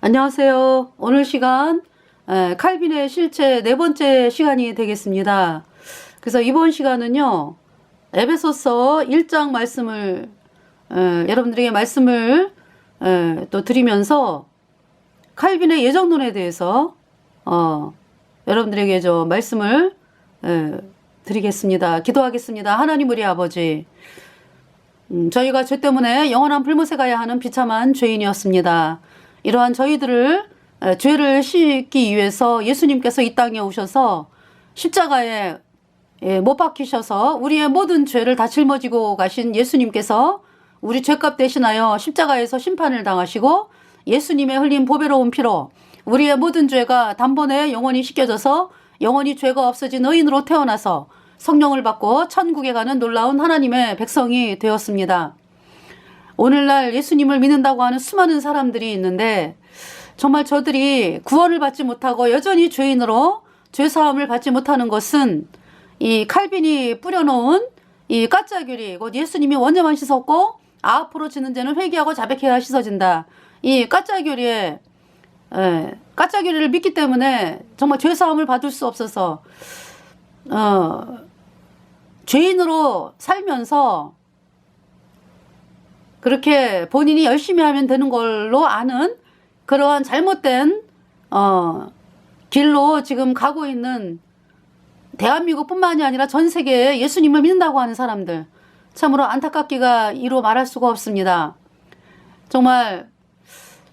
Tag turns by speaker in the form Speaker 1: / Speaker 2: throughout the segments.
Speaker 1: 안녕하세요. 오늘 시간 칼빈의 실체 네 번째 시간이 되겠습니다. 그래서 이번 시간은요, 에베소서 1장 말씀을 여러분들에게 말씀을 또 드리면서 칼빈의 예정론에 대해서 여러분들에게 저 말씀을 드리겠습니다. 기도하겠습니다. 하나님 우리 아버지, 저희가 죄 때문에 영원한 불못에 가야 하는 비참한 죄인이었습니다. 이러한 저희들을 죄를 씻기 위해서 예수님께서 이 땅에 오셔서 십자가에 못 박히셔서 우리의 모든 죄를 다 짊어지고 가신 예수님께서 우리 죄값 대신하여 십자가에서 심판을 당하시고 예수님의 흘린 보배로운 피로 우리의 모든 죄가 단번에 영원히 씻겨져서 영원히 죄가 없어진 의인으로 태어나서 성령을 받고 천국에 가는 놀라운 하나님의 백성이 되었습니다. 오늘날 예수님을 믿는다고 하는 수많은 사람들이 있는데 정말 저들이 구원을 받지 못하고 여전히 죄인으로 죄사함을 받지 못하는 것은 이 칼빈이 뿌려놓은 이 가짜교리, 곧 예수님이 원죄만 씻었고 앞으로 지는 죄는 회개하고 자백해야 씻어진다. 이 가짜교리를 믿기 때문에 정말 죄사함을 받을 수 없어서 죄인으로 살면서 그렇게 본인이 열심히 하면 되는 걸로 아는 그러한 잘못된 길로 지금 가고 있는 대한민국뿐만이 아니라 전 세계에 예수님을 믿는다고 하는 사람들, 참으로 안타깝기가 이루 말할 수가 없습니다. 정말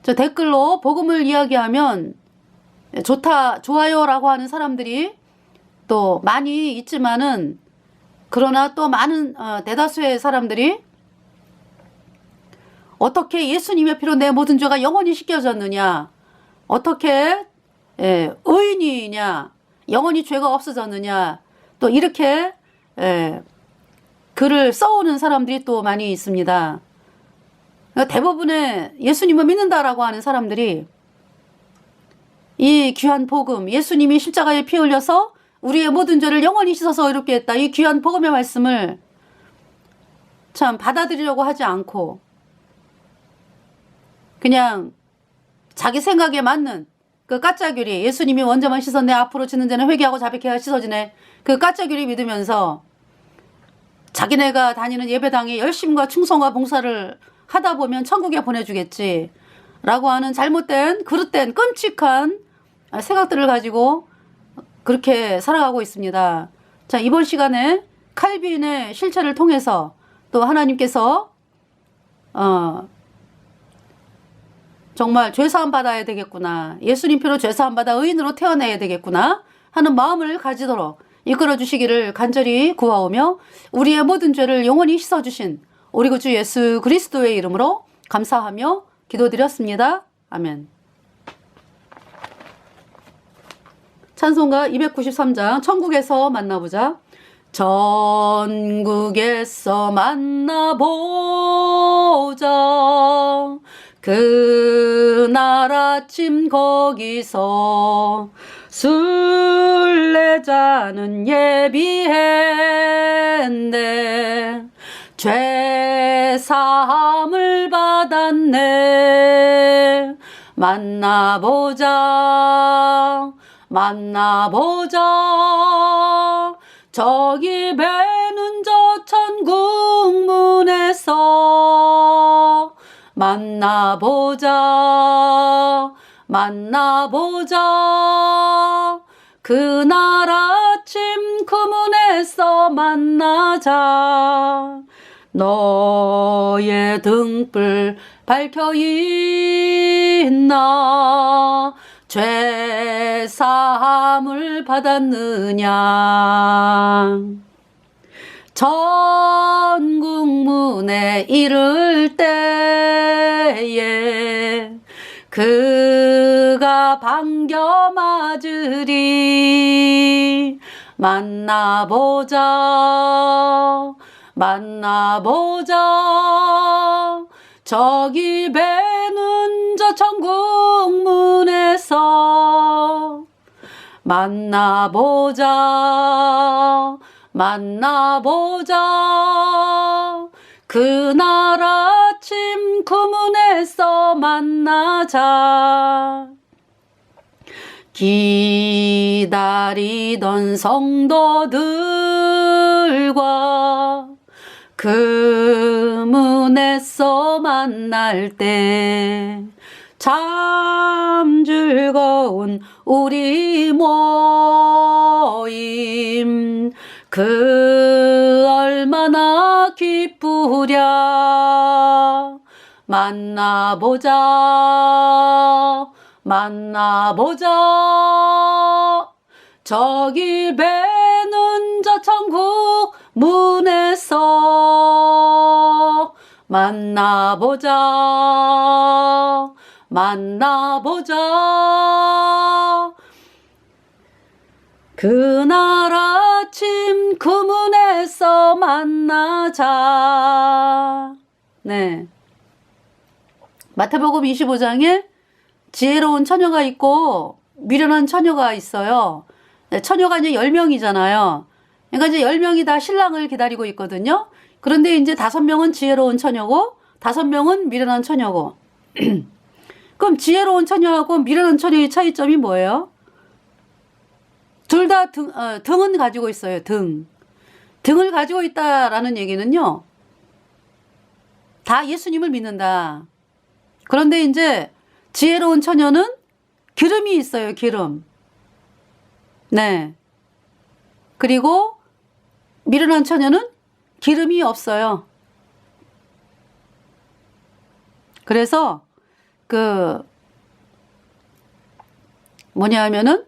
Speaker 1: 저 댓글로 복음을 이야기하면 좋다, 좋아요라고 하는 사람들이 또 많이 있지만은, 그러나 또 많은 대다수의 사람들이 어떻게 예수님의 피로 내 모든 죄가 영원히 씻겨졌느냐, 어떻게 의인이냐, 영원히 죄가 없어졌느냐, 또 이렇게 글을 써오는 사람들이 또 많이 있습니다. 그러니까 대부분의 예수님을 믿는다라고 하는 사람들이 이 귀한 복음, 예수님이 십자가에 피 흘려서 우리의 모든 죄를 영원히 씻어서 의롭게 했다, 이 귀한 복음의 말씀을 참 받아들이려고 하지 않고 그냥 자기 생각에 맞는 그 가짜교리, 예수님이 원죄만 씻었네, 앞으로 지는 죄는 회개하고 자백해야 씻어지네, 그 가짜교리 믿으면서 자기네가 다니는 예배당에 열심과 충성과 봉사를 하다 보면 천국에 보내주겠지 라고 하는 잘못된 그릇된 끔찍한 생각들을 가지고 그렇게 살아가고 있습니다. 자, 이번 시간에 칼빈의 실체를 통해서 또 하나님께서 정말 죄사함 받아야 되겠구나, 예수님 피로 죄사함 받아 의인으로 태어나야 되겠구나 하는 마음을 가지도록 이끌어 주시기를 간절히 구하오며, 우리의 모든 죄를 영원히 씻어주신 우리 구주 예수 그리스도의 이름으로 감사하며 기도드렸습니다. 아멘. 찬송가 293장 천국에서 만나보자. 전국에서 만나보자. 그날 아침 거기서 순례자는 예비했네. 죄사함을 받았네. 만나보자, 만나보자. 저기 배는 저 천국 문에서 만나보자, 만나보자. 그날 아침 그 문에서 만나자. 너의 등불 밝혀 있나? 죄사함을 받았느냐? 천국 문에 이를 때에 그가 반겨 맞으리. 만나보자, 만나보자. 저기 배는 저 천국 문에서 만나보자, 만나보자. 그날 아침 아침 그 문에서 만나자. 기다리던 성도들과 그 문에서 만날 때 참 즐거운 우리 모임 그 얼마나 기쁘랴. 만나보자 저기 배는 저 천국 문에서 만나보자 그날 아침 그 문에서 만나자. 네. 마태복음 25장에 지혜로운 처녀가 있고 미련한 처녀가 있어요. 네, 처녀가 이제 10명이잖아요. 그러니까 이제 10명이 다 신랑을 기다리고 있거든요. 그런데 이제 5명은 지혜로운 처녀고 5명은 미련한 처녀고. 그럼 지혜로운 처녀하고 미련한 처녀의 차이점이 뭐예요? 둘 다 등은 가지고 있어요. 등을 가지고 있다라는 얘기는요. 다 예수님을 믿는다. 그런데 이제 지혜로운 처녀는 기름이 있어요. 기름. 네. 그리고 미련한 처녀는 기름이 없어요. 그래서 뭐냐 하면은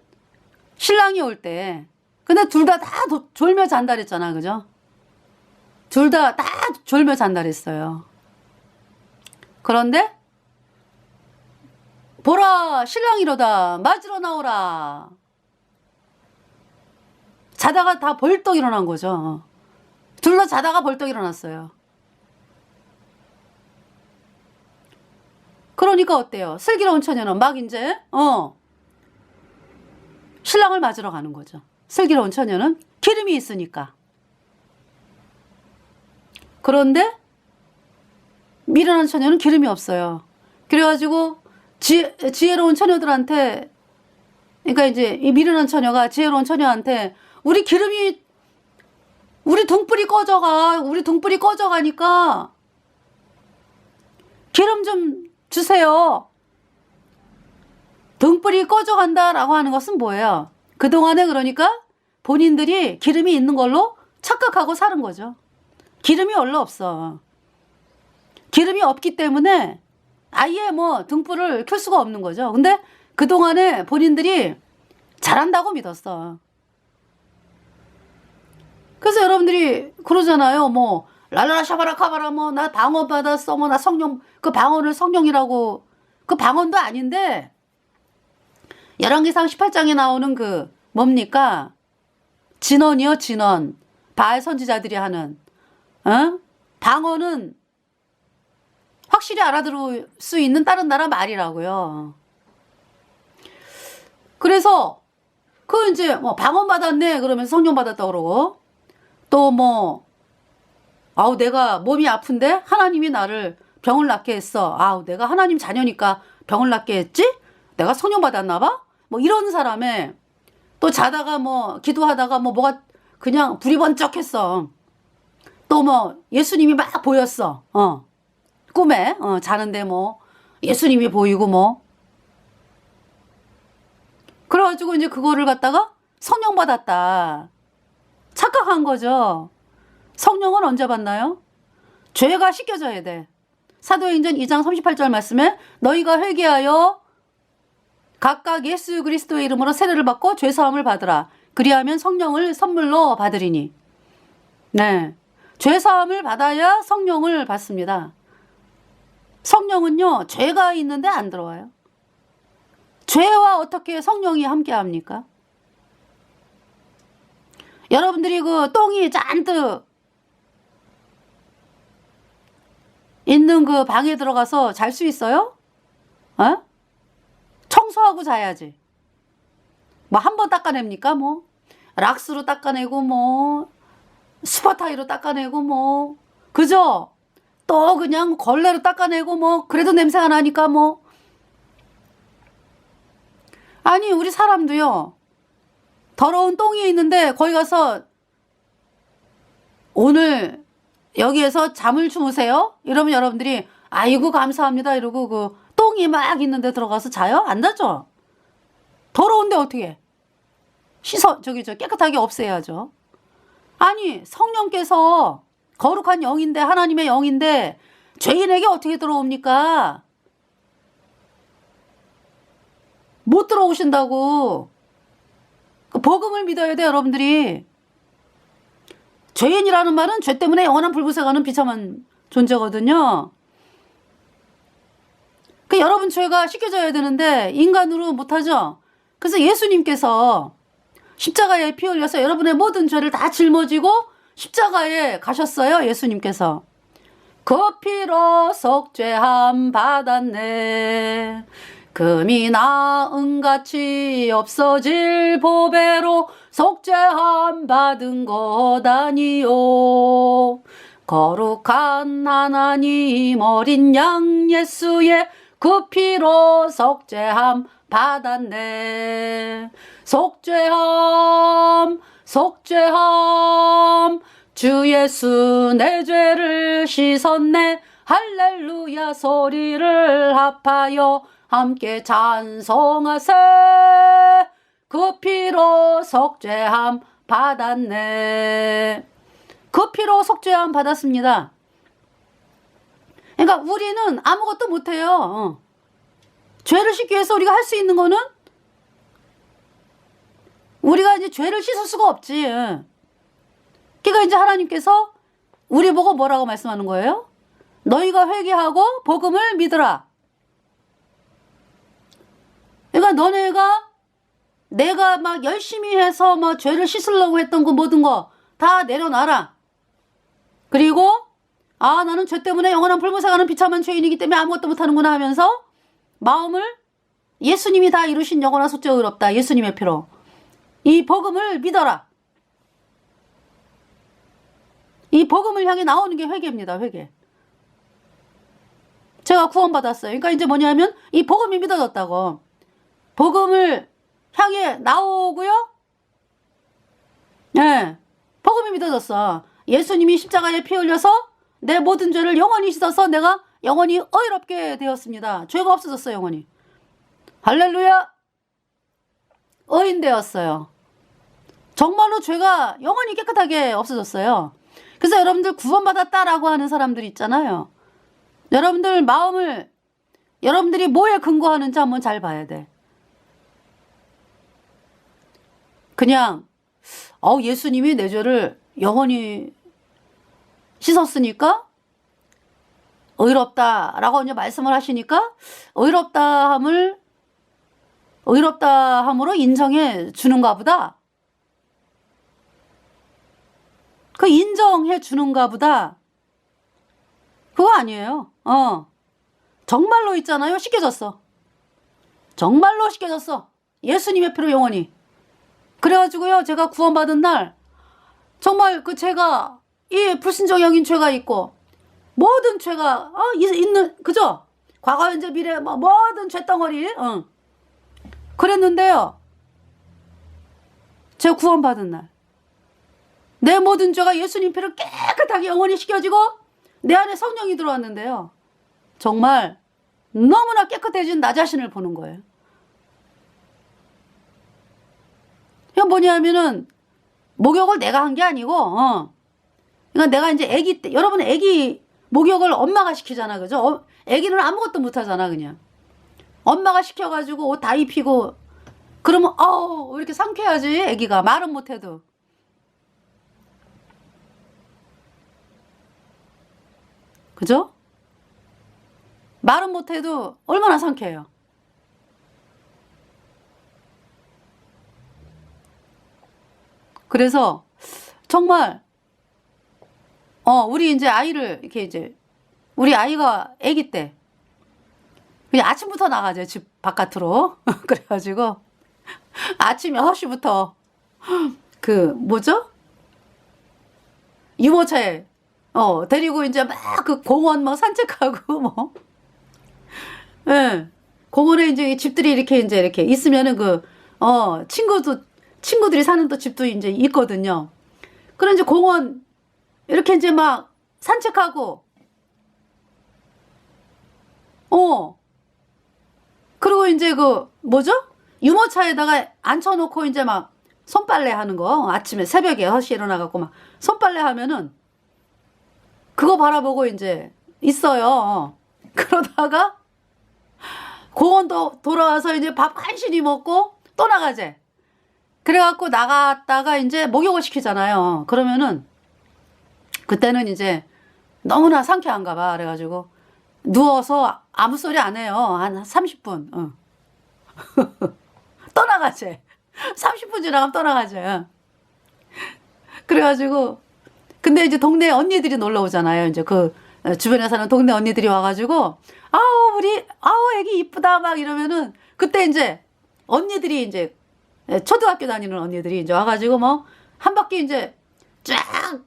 Speaker 1: 신랑이 올 때 근데 둘 다 졸며 잔다 그랬잖아. 그죠? 둘 다 졸며 잔다 그랬어요. 그런데 보라 신랑이로다 맞으러 나오라. 자다가 다 벌떡 일어난 거죠. 둘 다 자다가 벌떡 일어났어요. 그러니까 어때요? 슬기로운 처녀는 막 이제 신랑을 맞으러 가는 거죠. 슬기로운 처녀는 기름이 있으니까. 그런데 미련한 처녀는 기름이 없어요. 그래가지고 지혜로운 처녀들한테, 그러니까 이제 이 미련한 처녀가 지혜로운 처녀한테 우리 등불이 꺼져가니까 기름 좀 주세요. 등불이 꺼져간다라고 하는 것은 뭐예요? 그동안에 그러니까 본인들이 기름이 있는 걸로 착각하고 사는 거죠. 기름이 원래 없어. 기름이 없기 때문에 아예 뭐 등불을 켤 수가 없는 거죠. 근데 그동안에 본인들이 잘한다고 믿었어. 그래서 여러분들이 그러잖아요. 뭐 랄라라 샤바라 카바라 뭐 나 방언 받았어. 뭐 나 성령 그 방언을 성령이라고 그 방언도 아닌데 열왕기상 18장에 나오는 그 뭡니까? 진언이요, 진언. 바알 선지자들이 하는 방언은 확실히 알아들을 수 있는 다른 나라 말이라고요. 그래서 그 이제 뭐 방언 받았네 그러면 성령 받았다 그러고 또 뭐 아우 내가 몸이 아픈데 하나님이 나를 병을 낫게 했어. 아우 내가 하나님 자녀니까 병을 낫게 했지? 내가 성령 받았나 봐? 뭐 이런 사람에 또 자다가 뭐 기도하다가 뭐 뭐가 그냥 불이 번쩍했어. 또 뭐 예수님이 막 보였어. 꿈에 자는데 뭐 예수님이 보이고 뭐 그래가지고 이제 그거를 갖다가 성령 받았다 착각한 거죠. 성령은 언제 받나요? 죄가 씻겨져야 돼. 사도행전 2장 38절 말씀에 너희가 회개하여 각각 예수 그리스도의 이름으로 세례를 받고 죄사함을 받으라. 그리하면 성령을 선물로 받으리니. 네, 죄사함을 받아야 성령을 받습니다. 성령은요 죄가 있는데 안 들어와요. 죄와 어떻게 성령이 함께합니까? 여러분들이 그 똥이 잔뜩 있는 그 방에 들어가서 잘 수 있어요? 청소하고 자야지. 뭐 한 번 닦아냅니까? 뭐 락스로 닦아내고 뭐 스파타이로 닦아내고 뭐 그죠? 또 그냥 걸레로 닦아내고 뭐 그래도 냄새가 나니까 뭐. 아니 우리 사람도요. 더러운 똥이 있는데 거기 가서 오늘 여기에서 잠을 주무세요? 이러면 여러분들이 아이고 감사합니다 이러고 그 똥이 막 있는데 들어가서 자요? 안 자죠? 더러운데 어떻게 깨끗하게 없애야죠. 아니 성령께서 거룩한 영인데 하나님의 영인데 죄인에게 어떻게 들어옵니까? 못 들어오신다고. 그 복음을 믿어야 돼 여러분들이. 죄인이라는 말은 죄 때문에 영원한 불못에 가는 비참한 존재거든요. 그 여러분 죄가 씻겨져야 되는데 인간으로 못하죠. 그래서 예수님께서 십자가에 피 흘려서 여러분의 모든 죄를 다 짊어지고 십자가에 가셨어요. 예수님께서. 그 피로 속죄함 받았네. 금이 나은같이 없어질 보배로 속죄함 받은 것 아니요. 거룩한 하나님 어린 양 예수의 그 피로 속죄함 받았네. 속죄함 속죄함 주 예수 내 죄를 씻었네. 할렐루야 소리를 합하여 함께 찬송하세. 그 피로 속죄함 받았네. 그 피로 속죄함 받았습니다. 그러니까 우리는 아무것도 못해요. 죄를 씻기 위해서 우리가 할 수 있는 거는 우리가 이제 죄를 씻을 수가 없지. 그러니까 이제 하나님께서 우리 보고 뭐라고 말씀하는 거예요? 너희가 회개하고 복음을 믿으라. 그러니까 너네가 내가 막 열심히 해서 막 죄를 씻으려고 했던 거 모든 거 다 내려놔라. 그리고 나는 죄 때문에 영원한 불못에 가는 비참한 죄인이기 때문에 아무것도 못하는구나 하면서 마음을 예수님이 다 이루신 영원한 속죄 의롭다. 예수님의 피로. 이 복음을 믿어라. 이 복음을 향해 나오는 게 회개입니다. 회개. 제가 구원받았어요. 그러니까 이제 뭐냐면 이 복음이 믿어졌다고. 복음을 향해 나오고요. 네. 복음이 믿어졌어. 예수님이 십자가에 피 흘려서 내 모든 죄를 영원히 씻어서 내가 영원히 의롭게 되었습니다. 죄가 없어졌어요. 영원히. 할렐루야. 의인 되었어요. 정말로 죄가 영원히 깨끗하게 없어졌어요. 그래서 여러분들 구원받았다라고 하는 사람들 있잖아요. 여러분들 마음을 여러분들이 뭐에 근거하는지 한번 잘 봐야 돼. 그냥 예수님이 내 죄를 영원히 씻었으니까 의롭다라고 이제 말씀을 하시니까 의롭다함으로 인정해 주는가 보다. 그 인정해 주는가 보다. 그거 아니에요. 정말로 있잖아요. 씻겨졌어. 정말로 씻겨졌어. 예수님의 피로 영원히. 그래가지고요, 제가 구원받은 날, 정말 제가, 이 불신정형인 죄가 있고, 모든 죄가, 그죠? 과거, 현재, 미래, 모든 죄덩어리, 그랬는데요, 제가 구원받은 날, 내 모든 죄가 예수님 피로 깨끗하게 영원히 씻겨지고, 내 안에 성령이 들어왔는데요, 정말, 너무나 깨끗해진 나 자신을 보는 거예요. 이건 뭐냐면은 목욕을 내가 한 게 아니고 그러니까 내가 이제 아기 때 여러분 아기 목욕을 엄마가 시키잖아. 그죠? 아기는 아무것도 못 하잖아. 그냥 엄마가 시켜가지고 옷 다 입히고 그러면 왜 이렇게 상쾌하지? 아기가 말은 못해도. 그죠? 말은 못해도 얼마나 상쾌해요. 그래서 정말 우리 이제 아이를 이렇게 이제 우리 아이가 아기 때 그냥 아침부터 나가죠. 집 바깥으로. 그래가지고 아침 6시부터 그 뭐죠? 유모차에 데리고 이제 막 그 공원 막 산책하고 뭐. 예. 공원에 이제 집들이 이렇게 있으면은 친구들이 사는 또 집도 이제 있거든요. 그런 이제 공원 이렇게 이제 막 산책하고, 그리고 이제 유모차에다가 앉혀놓고 이제 막 손빨래 하는 거, 아침에 새벽에 6시에 일어나갖고 막 손빨래 하면은 그거 바라보고 이제 있어요. 그러다가 공원도 돌아와서 이제 밥 간신히 먹고 또 나가재. 그래갖고 나갔다가 이제 목욕을 시키잖아요. 그러면은 그때는 이제 너무나 상쾌한가 봐. 그래가지고 누워서 아무 소리 안 해요. 한 30분. 또 나가재. 30분 지나가면 또 나가재. 그래가지고 근데 이제 동네 언니들이 놀러 오잖아요. 이제 주변에 사는 동네 언니들이 와가지고 아우 애기 이쁘다 막 이러면은 그때 이제 언니들이 이제 초등학교 다니는 언니들이 이제 와가지고 뭐 한 바퀴 이제 쫙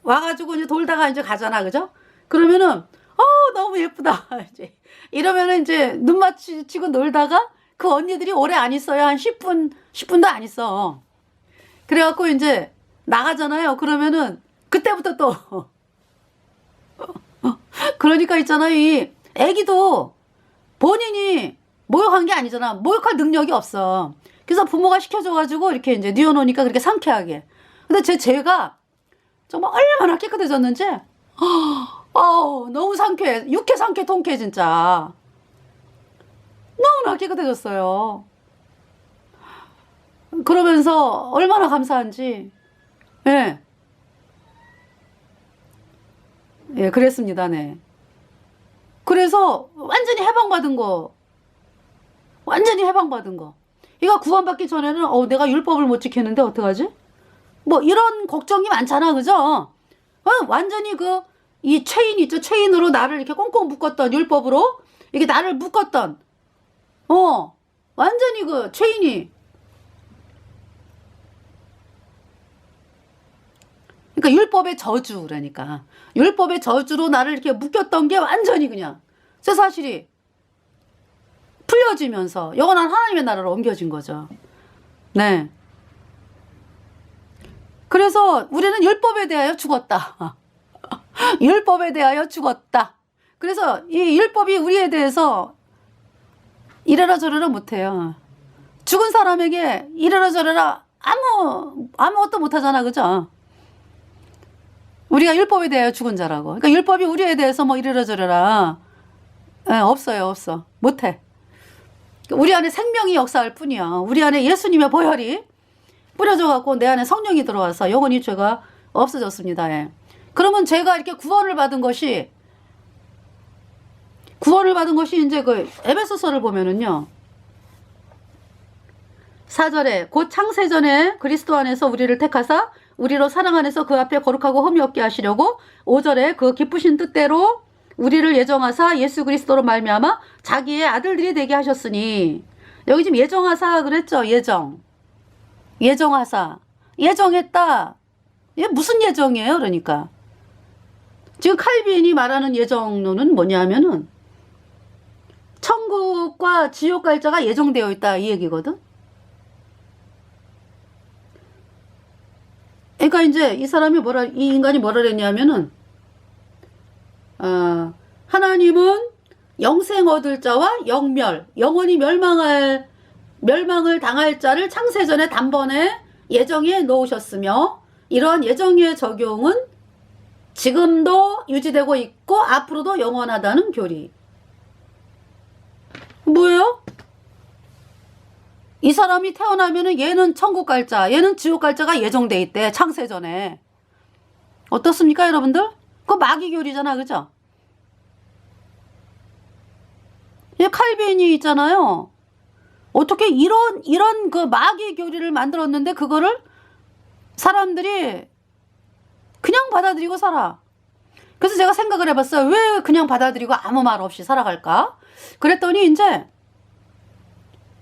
Speaker 1: 와가지고 이제 돌다가 이제 가잖아, 그죠? 그러면은 너무 예쁘다 이제 이러면은 이제 눈 마주치고 놀다가 그 언니들이 오래 안 있어요. 한 10분도 안 있어. 그래갖고 이제 나가잖아요. 그러면은 그때부터 또 그러니까 있잖아요. 이 애기도 본인이 모욕한 게 아니잖아. 모욕할 능력이 없어. 그래서 부모가 시켜줘가지고 이렇게 이제 뉘어놓으니까 그렇게 상쾌하게. 근데 제가 정말 얼마나 깨끗해졌는지, 너무 상쾌해. 육회, 상쾌, 통쾌, 진짜. 너무나 깨끗해졌어요. 그러면서 얼마나 감사한지. 예. 예, 그랬습니다. 네. 그래서 완전히 해방받은 거. 이거 구원받기 전에는 내가 율법을 못 지켰는데 어떡하지? 뭐 이런 걱정이 많잖아. 그죠? 완전히 이 체인 있죠. 체인으로 나를 이렇게 꽁꽁 묶었던, 율법으로 이게 나를 묶었던 완전히 체인이, 그러니까 율법의 저주, 그러니까 율법의 저주로 나를 이렇게 묶였던 게 완전히 그냥 제 사실이 풀려지면서 영원한 하나님의 나라로 옮겨진 거죠. 네. 그래서 우리는 율법에 대하여 죽었다. 율법에 대하여 죽었다. 그래서 이 율법이 우리에 대해서 이래라 저래라 못해요. 죽은 사람에게 이래라 저래라 아무것도 못하잖아. 그죠? 우리가 율법에 대하여 죽은 자라고. 그러니까 율법이 우리에 대해서 뭐 이래라 저래라 없어요. 못해. 우리 안에 생명이 역사할 뿐이야. 우리 안에 예수님의 보혈이 뿌려져갖고 내 안에 성령이 들어와서 영원히 죄가 없어졌습니다. 예. 그러면 제가 이렇게 구원을 받은 것이 이제 에베소서를 보면은요. 4절에 곧 창세전에 그리스도 안에서 우리를 택하사 우리로 사랑 안에서 그 앞에 거룩하고 흠이 없게 하시려고 5절에 그 기쁘신 뜻대로 우리를 예정하사 예수 그리스도로 말미암아 자기의 아들들이 되게 하셨으니, 여기 지금 예정하사 그랬죠. 예정하사 예정했다. 이게 무슨 예정이에요? 그러니까 지금 칼빈이 말하는 예정론은 뭐냐면은 천국과 지옥 갈자가 예정되어 있다 이 얘기거든. 그러니까 이제 이 인간이 뭐라 그랬냐면은 하나님은 영생 얻을 자와 영원히 멸망을 당할 자를 창세전에 단번에 예정해 놓으셨으며, 이러한 예정의 적용은 지금도 유지되고 있고 앞으로도 영원하다는 교리. 뭐예요? 이 사람이 태어나면은 얘는 천국 갈 자, 얘는 지옥 갈 자가 예정돼 있대. 창세전에. 어떻습니까, 여러분들? 그거 마귀 교리잖아, 그죠? 얘 칼빈이 있잖아요. 어떻게 이런 그 마귀 교리를 만들었는데 그거를 사람들이 그냥 받아들이고 살아. 그래서 제가 생각을 해봤어요. 왜 그냥 받아들이고 아무 말 없이 살아갈까? 그랬더니 이제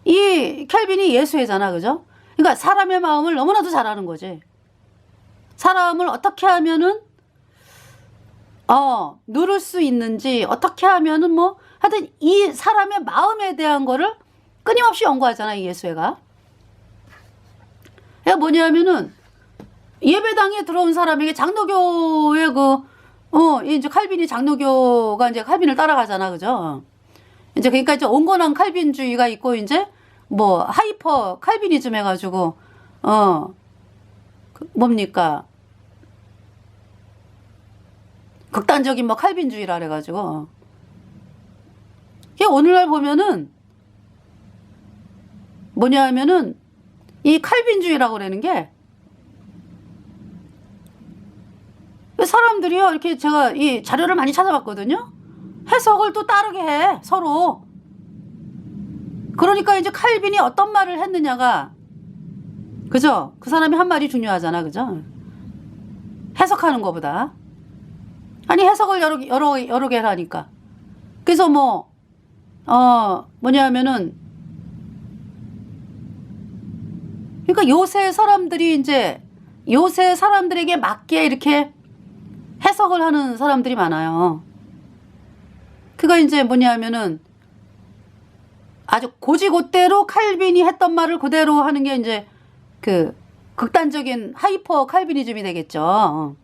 Speaker 1: 이 켈빈이 예수회잖아, 그죠? 그러니까 사람의 마음을 너무나도 잘 아는 거지. 사람을 어떻게 하면은 누를 수 있는지, 어떻게 하면은 뭐, 하여튼 이 사람의 마음에 대한 거를 끊임없이 연구하잖아, 이 예수회가. 그게 뭐냐면은, 예배당에 들어온 사람에게 장로교의 이제 칼빈이 장로교가 이제 칼빈을 따라가잖아, 그죠? 이제 그러니까 이제 온건한 칼빈주의가 있고, 이제 뭐, 하이퍼 칼빈이즘 해가지고, 뭡니까? 극단적인 뭐 칼빈주의라 그래가지고. 오늘날 보면은 뭐냐 하면은 이 칼빈주의라고 그러는 게 사람들이요, 이렇게 제가 이 자료를 많이 찾아봤거든요. 해석을 또 다르게 해, 서로. 그러니까 이제 칼빈이 어떤 말을 했느냐가, 그죠? 그 사람이 한 말이 중요하잖아, 그죠? 해석하는 것보다. 아니, 해석을 여러 개 하니까. 그래서 뭐, 뭐냐 하면은, 그러니까 요새 사람들에게 맞게 이렇게 해석을 하는 사람들이 많아요. 그가 이제 뭐냐 하면은, 아주 고지고대로 칼빈이 했던 말을 그대로 하는 게 이제 그 극단적인 하이퍼 칼빈이즘이 되겠죠.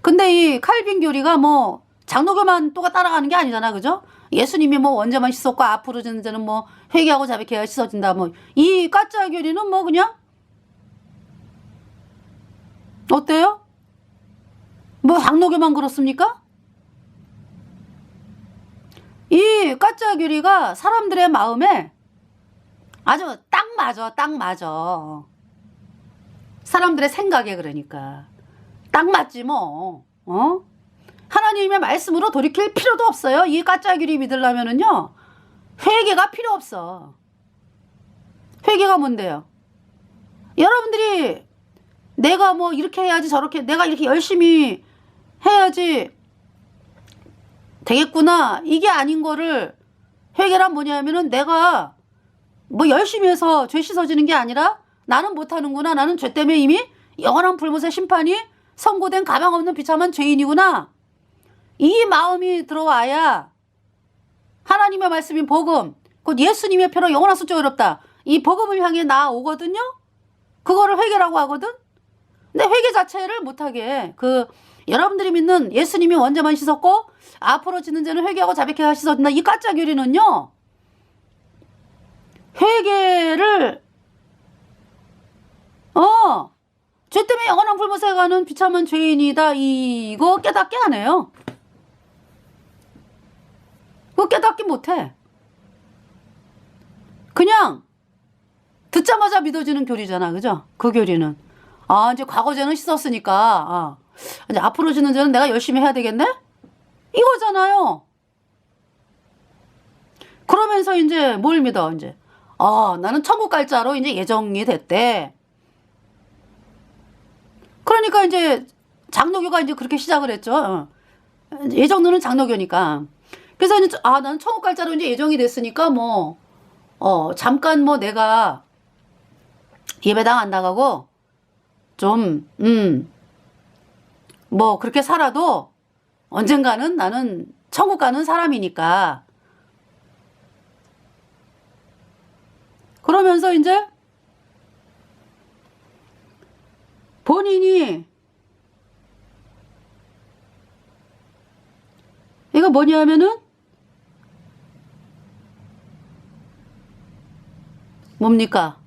Speaker 1: 근데 이 칼빈 교리가 뭐 장로교만 또 따라가는 게 아니잖아, 그죠? 예수님이 뭐 원자만 씻었고 앞으로 지는 자는 뭐 회개하고 자백해야 씻어진다. 뭐 이 가짜 교리는 뭐 그냥 어때요? 뭐 장로교만 그렇습니까? 이 가짜 교리가 사람들의 마음에 아주 딱 맞아. 사람들의 생각에. 그러니까 딱 맞지 뭐. 하나님의 말씀으로 돌이킬 필요도 없어요. 이 가짜 교리 믿으려면은요, 회개가 필요 없어. 회개가 뭔데요? 여러분들이 내가 뭐 이렇게 해야지, 저렇게 내가 이렇게 열심히 해야지 되겠구나, 이게 아닌 거를, 회개란 뭐냐면은 내가 뭐 열심히 해서 죄 씻어지는 게 아니라 나는 못하는구나, 나는 죄 때문에 이미 영원한 불못의 심판이 선고된 가망 없는 비참한 죄인이구나, 이 마음이 들어와야 하나님의 말씀인 복음, 곧 예수님의 표로 영원한 수조 어렵다, 이 복음을 향해 나아오거든요. 그거를 회개라고 하거든. 근데 회개 자체를 못하게, 여러분들이 믿는 예수님이 원죄만 씻었고 앞으로 짓는 죄는 회개하고 자백해야 씻어진다, 이 가짜 교리는요, 회개를 죄 때문에 영원한 불못에 가는 비참한 죄인이다, 이거 깨닫게 안 해요. 그거 깨닫기 못해. 그냥 듣자마자 믿어지는 교리잖아, 그죠? 그 교리는 이제 과거 죄는 씻었으니까 이제 앞으로 짓는 죄는 내가 열심히 해야 되겠네, 이거잖아요. 그러면서 이제 뭘 믿어? 이제 나는 천국 갈 자로 이제 예정이 됐대. 그러니까 이제 장로교가 이제 그렇게 시작을 했죠. 예정론은 장로교니까. 그래서 이제 나는 천국 갈 자로 이제 예정이 됐으니까 뭐 잠깐 뭐 내가 예배당 안 나가고 좀 뭐 그렇게 살아도 언젠가는 나는 천국 가는 사람이니까. 그러면서 이제 본인이 이거 뭐냐면은 뭡니까?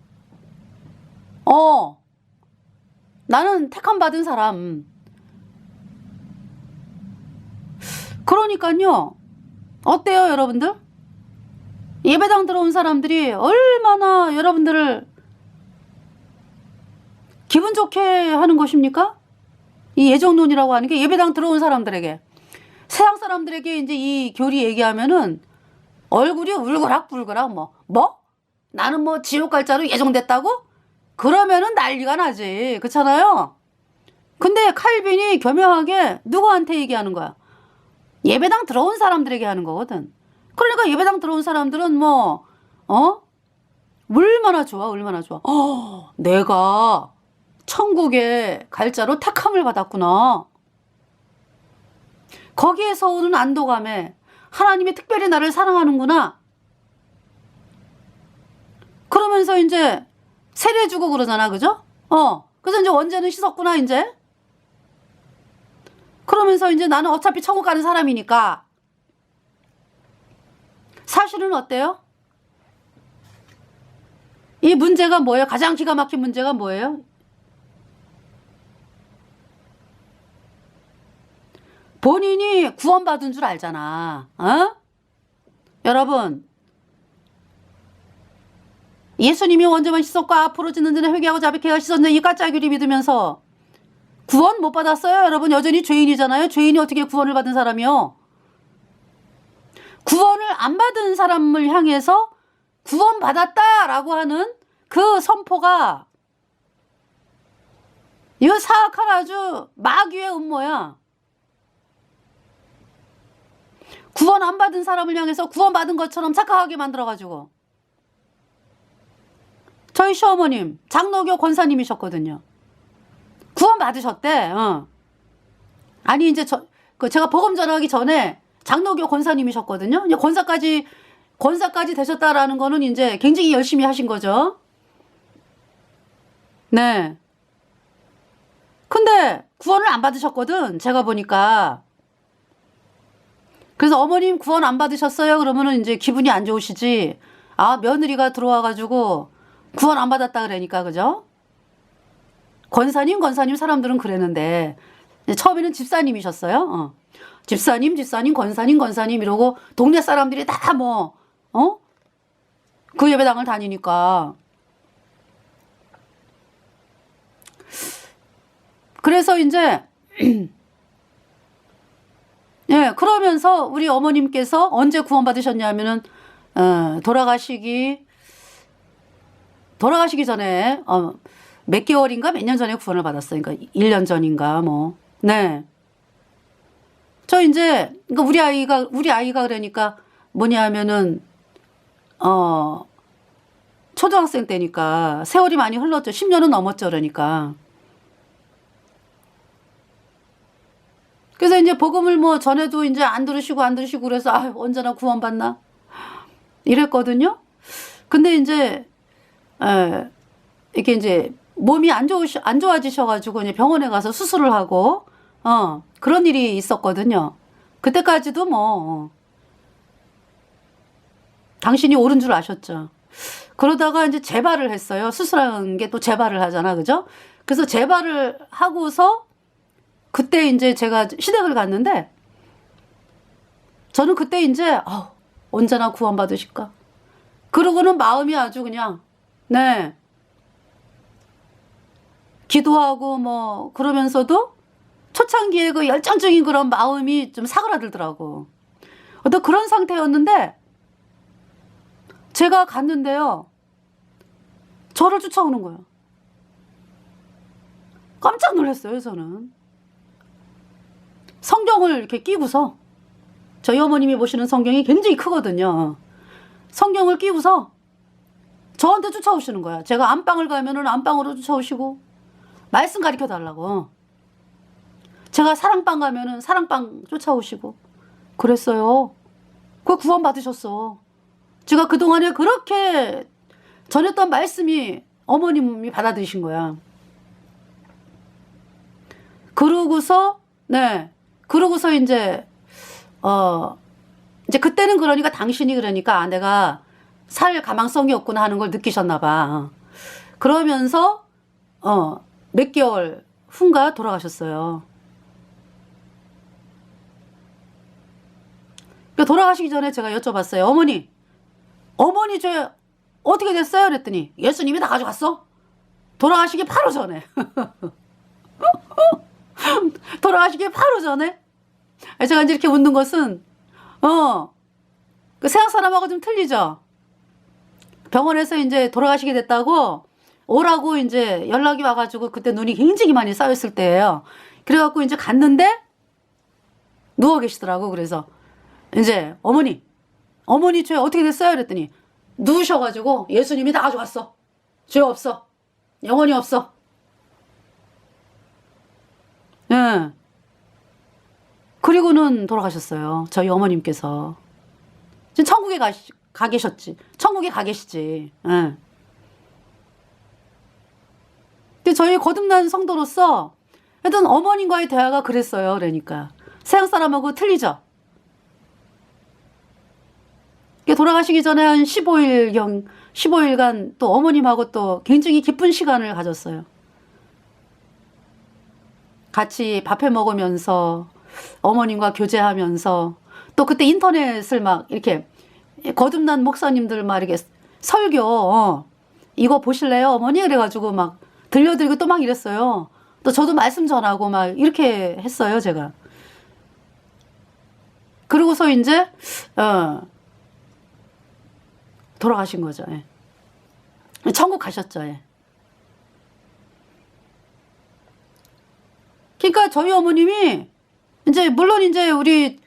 Speaker 1: 나는 택함 받은 사람. 그러니까요, 어때요, 여러분들? 예배당 들어온 사람들이 얼마나 여러분들을 기분 좋게 하는 것입니까? 이 예정론이라고 하는 게 예배당 들어온 사람들에게, 세상 사람들에게 이제 이 교리 얘기하면은 얼굴이 울그락불그락 뭐? 나는 뭐 지옥 갈 자로 예정됐다고? 그러면은 난리가 나지. 그렇잖아요? 근데 칼빈이 교묘하게 누구한테 얘기하는 거야? 예배당 들어온 사람들에게 하는 거거든. 그러니까 예배당 들어온 사람들은 뭐, 얼마나 좋아, 얼마나 좋아. 내가 천국에 갈 자로 택함을 받았구나. 거기에서 오는 안도감에 하나님이 특별히 나를 사랑하는구나. 그러면서 이제 세례주고 그러잖아. 그죠? 그래서 이제 원죄는 씻었구나, 이제. 그러면서 이제 나는 어차피 천국 가는 사람이니까. 사실은 어때요? 이 문제가 뭐예요? 가장 기가 막힌 문제가 뭐예요? 본인이 구원받은 줄 알잖아. 여러분, 예수님이 원죄만 씻었고 앞으로 짓는 데는 회개하고 자백해야 씻었네, 이 까짜귀리 믿으면서 구원 못 받았어요? 여러분, 여전히 죄인이잖아요. 죄인이 어떻게 구원을 받은 사람이요? 구원을 안 받은 사람을 향해서 구원받았다라고 하는 그 선포가, 이거 사악한 아주 마귀의 음모야. 구원 안 받은 사람을 향해서 구원받은 것처럼 착각하게 만들어가지고. 저희 시어머님 장로교 권사님이셨거든요. 구원 받으셨대. 아니 이제 제가 복음 전하기 전에 장로교 권사님이셨거든요. 이제 권사까지 되셨다라는 거는 이제 굉장히 열심히 하신 거죠. 네. 근데 구원을 안 받으셨거든, 제가 보니까. 그래서 어머님 구원 안 받으셨어요? 그러면은 이제 기분이 안 좋으시지. 며느리가 들어와가지고 구원 안 받았다 그러니까, 그죠? 권사님 사람들은 그랬는데, 처음에는 집사님이셨어요. 집사님, 권사님 이러고 동네 사람들이 다 그 예배당을 다니니까. 그래서 이제, 예, 그러면서 우리 어머님께서 언제 구원받으셨냐면은, 돌아가시기 전에, 몇 개월인가 몇 년 전에 구원을 받았어요. 그러니까 1년 전인가, 네. 저 이제, 그러니까 우리 아이가 그러니까 뭐냐면은, 초등학생 때니까 세월이 많이 흘렀죠. 10년은 넘었죠. 그러니까. 그래서 이제 복음을 전에도 이제 안 들으시고 그래서 언제나 구원받나 이랬거든요. 근데 이제 이렇게 이제 몸이 안 좋아지셔가지고 이제 병원에 가서 수술을 하고 그런 일이 있었거든요. 그때까지도 당신이 옳은 줄 아셨죠. 그러다가 이제 재발을 했어요. 수술한 게 또 재발을 하잖아, 그죠? 그래서 재발을 하고서 그때 이제 제가 시댁을 갔는데, 저는 그때 이제 언제나 구원받으실까? 그러고는 마음이 아주 그냥, 네, 기도하고 그러면서도 초창기에 그 열정적인 그런 마음이 좀 사그라들더라고. 어떤 그런 상태였는데, 제가 갔는데요, 저를 쫓아오는 거예요. 깜짝 놀랐어요, 저는. 성경을 이렇게 끼고서, 저희 어머님이 보시는 성경이 굉장히 크거든요. 성경을 끼고서 저한테 쫓아오시는 거야. 제가 안방을 가면은 안방으로 쫓아오시고, 말씀 가르쳐 달라고. 제가 사랑방 가면은 사랑방 쫓아오시고 그랬어요. 그 구원 받으셨어. 제가 그동안에 그렇게 전했던 말씀이 어머님이 받아들이신 거야. 그러고서 이제 이제 그때는 그러니까 당신이 그러니까 내가 살 가망성이 없구나 하는 걸 느끼셨나 봐. 그러면서 몇 개월 후인가 돌아가셨어요. 돌아가시기 전에 제가 여쭤봤어요. 어머니 죄 어떻게 됐어요? 그랬더니 예수님이 다 가져갔어. 돌아가시기 바로 전에. 돌아가시기 바로 전에. 제가 이제 이렇게 웃는 것은 그 세상 사람하고 좀 틀리죠. 병원에서 이제 돌아가시게 됐다고 오라고 이제 연락이 와가지고 그때 눈이 굉장히 많이 쌓였을 때예요. 그래갖고 이제 갔는데 누워 계시더라고. 그래서 이제 어머니 죄 어떻게 됐어요? 그랬더니 누우셔가지고 예수님이 다 가져갔어. 죄 없어. 영원히 없어. 예. 그리고는 돌아가셨어요. 저희 어머님께서. 지금 천국에 가 계셨지. 천국에 가 계시지. 예. 근데 저희 거듭난 성도로서 하여튼 어머님과의 대화가 그랬어요. 그러니까. 서양 사람하고 틀리죠? 돌아가시기 전에 한 15일간 또 어머님하고 또 굉장히 기쁜 시간을 가졌어요. 같이 밥해 먹으면서 어머님과 교제하면서 또 그때 인터넷을 막 이렇게 거듭난 목사님들 막 이렇게 설교 이거 보실래요 어머니? 그래가지고 막 들려드리고 또 막 이랬어요. 또 저도 말씀 전하고 막 이렇게 했어요 제가. 그러고서 이제 돌아가신 거죠. 예. 천국 가셨죠. 예. 그러니까 저희 어머님이 이제 물론 이제 우리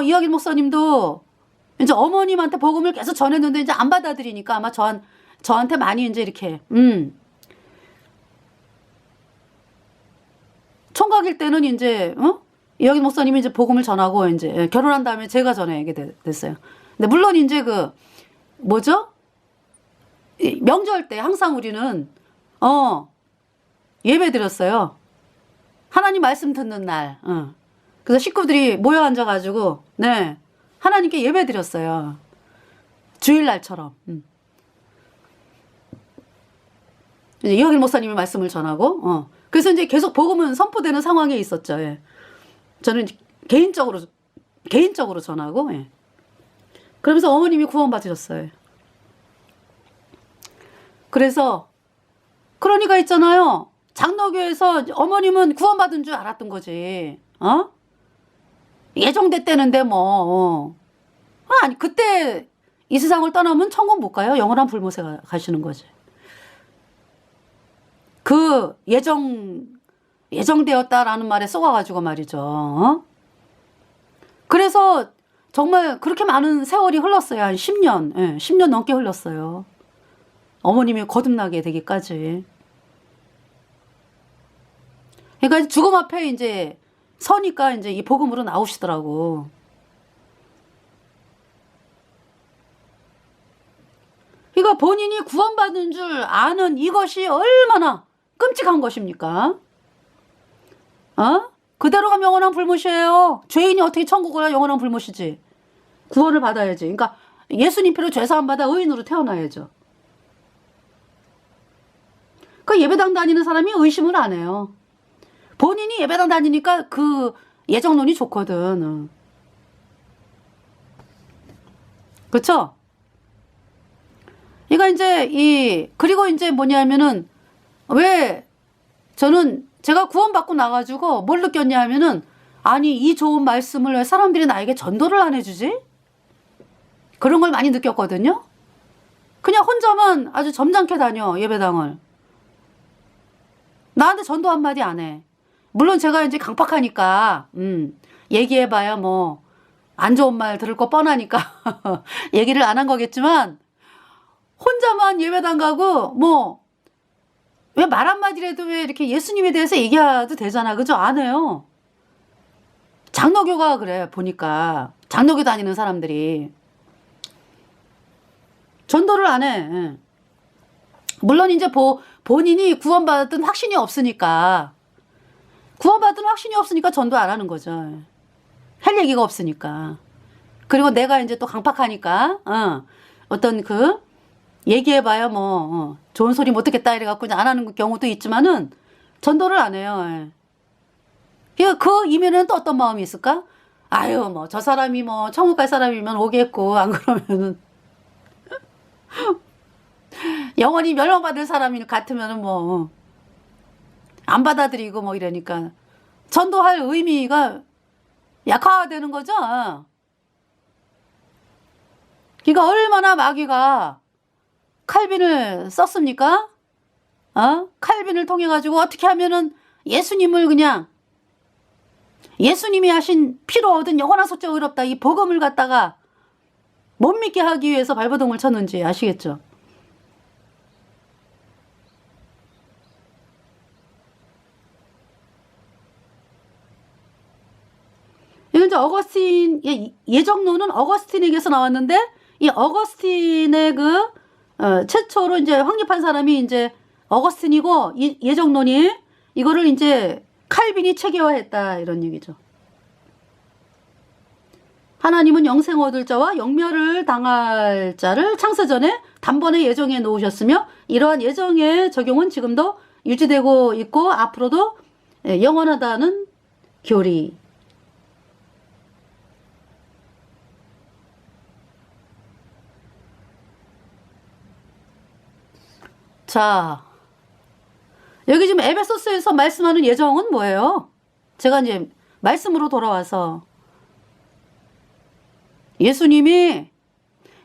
Speaker 1: 이학일 목사님도 이제 어머님한테 복음을 계속 전했는데 이제 안 받아들이니까 아마 저한테 많이 이제 이렇게 총각일 때는 이제 이학일 목사님이 이제 복음을 전하고 이제 결혼한 다음에 제가 전하게 됐어요. 근데 물론 이제 그 뭐죠? 명절 때 항상 우리는 예배 드렸어요. 하나님 말씀 듣는 날. 그래서 식구들이 모여 앉아가지고 네 하나님께 예배 드렸어요. 주일날처럼. 이제 이학일 목사님이 말씀을 전하고 그래서 이제 계속 복음은 선포되는 상황에 있었죠. 예. 저는 개인적으로 전하고 예. 그러면서 어머님이 구원받으셨어요. 그래서 그러니까 있잖아요. 장로교에서 어머님은 구원받은 줄 알았던 거지. 예정됐다는데 뭐. 아니 그때 이 세상을 떠나면 천국 못 가요. 영원한 불못에 가시는 거지. 그 예정되었다라는 말에 쏘아가지고 말이죠. 그래서 정말 그렇게 많은 세월이 흘렀어요. 한 10년. 예, 10년 넘게 흘렀어요. 어머님이 거듭나게 되기까지. 그러니까 죽음 앞에 이제 서니까 이제 이 복음으로 나오시더라고. 그러니까 본인이 구원받은 줄 아는 이것이 얼마나 끔찍한 것입니까? 그대로 가면 영원한 불못이에요. 죄인이 어떻게 천국을 가 영원한 불못이지. 구원을 받아야지. 그러니까 예수님 피로 죄사함 받아 의인으로 태어나야죠. 그 예배당 다니는 사람이 의심을 안 해요. 본인이 예배당 다니니까 그 예정론이 좋거든. 그렇죠? 그러니까 이제 그리고 이제 뭐냐면은 왜 저는 제가 구원받고 나가지고 뭘 느꼈냐 하면은 아니 이 좋은 말씀을 왜 사람들이 나에게 전도를 안 해주지? 그런 걸 많이 느꼈거든요. 그냥 혼자만 아주 점잖게 다녀 예배당을. 나한테 전도 한마디 안 해. 물론 제가 이제 강팍하니까 얘기해봐야 뭐 안 좋은 말 들을 거 뻔하니까 얘기를 안 한 거겠지만 혼자만 예배당 가고 뭐 왜 말 한마디라도 왜 이렇게 예수님에 대해서 얘기해도 되잖아. 그죠? 안 해요. 장로교가 그래 보니까 장로교 다니는 사람들이 전도를 안 해. 물론 이제 본인이 구원받았던 확신이 없으니까 전도 안 하는 거죠. 할 얘기가 없으니까. 그리고 내가 이제 또 강팍하니까 어떤 얘기해봐야 뭐 좋은 소리 못 듣겠다 이래갖고 안 하는 경우도 있지만은 전도를 안 해요. 그 이면에는 또 어떤 마음이 있을까? 아유 뭐 저 사람이 뭐 천국 갈 사람이면 오겠고 안 그러면은 영원히 멸망받을 사람이 같으면은 뭐 안 받아들이고 뭐 이러니까 전도할 의미가 약화되는 거죠. 그러니까 얼마나 마귀가 칼빈을 썼습니까? 칼빈을 통해 가지고 어떻게 하면은 예수님을 그냥 예수님이 하신 피로 얻은 영원한 소자 의롭다 이 복음을 갖다가 못 믿게 하기 위해서 발버둥을 쳤는지 아시겠죠? 이제 어거스틴, 예정론은 어거스틴에게서 나왔는데, 이 어거스틴의 최초로 이제 확립한 사람이 이제 어거스틴이고, 이 예정론이 이거를 이제 칼빈이 체계화했다, 이런 얘기죠. 하나님은 영생 얻을 자와 영멸을 당할 자를 창세전에 단번에 예정해 놓으셨으며, 이러한 예정의 적용은 지금도 유지되고 있고 앞으로도 영원하다는 교리. 자, 여기 지금 에베소서에서 말씀하는 예정은 뭐예요? 제가 이제 말씀으로 돌아와서 예수님이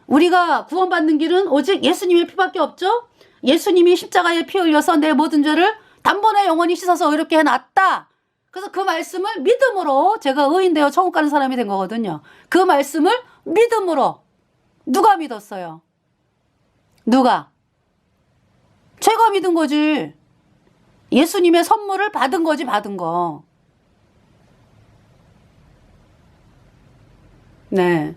Speaker 1: 우리가 구원받는 길은 오직 예수님의 피밖에 없죠? 예수님이 십자가에 피 흘려서 내 모든 죄를 단번에 영원히 씻어서 의롭게 해놨다. 그래서 그 말씀을 믿음으로 제가 의인되어 천국 가는 사람이 된 거거든요. 그 말씀을 믿음으로 누가 믿었어요? 누가? 제가 믿은 거지. 예수님의 선물을 받은 거지, 받은 거. 네.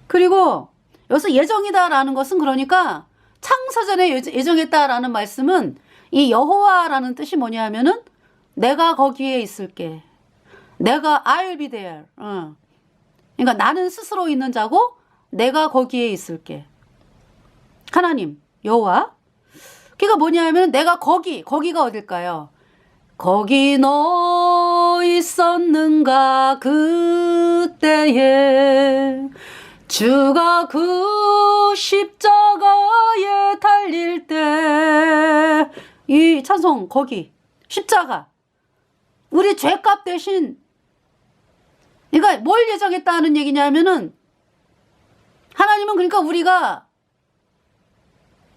Speaker 1: 그리고 여기서 예정이다라는 것은 그러니까 창세전에 예정했다라는 말씀은 이 여호와라는 뜻이 뭐냐 하면은 내가 거기에 있을게. 내가 I'll be there. 그러니까 나는 스스로 있는 자고 내가 거기에 있을게. 하나님, 여호와. 그러니까 뭐냐 하면 내가 거기가 어딜까요? 거기 너 있었는가 그때에 주가 그 십자가에 달릴 때 이 찬송 거기 십자가 우리 죄값 대신 그러니까 뭘 예정했다는 얘기냐면은 하나님은 그러니까 우리가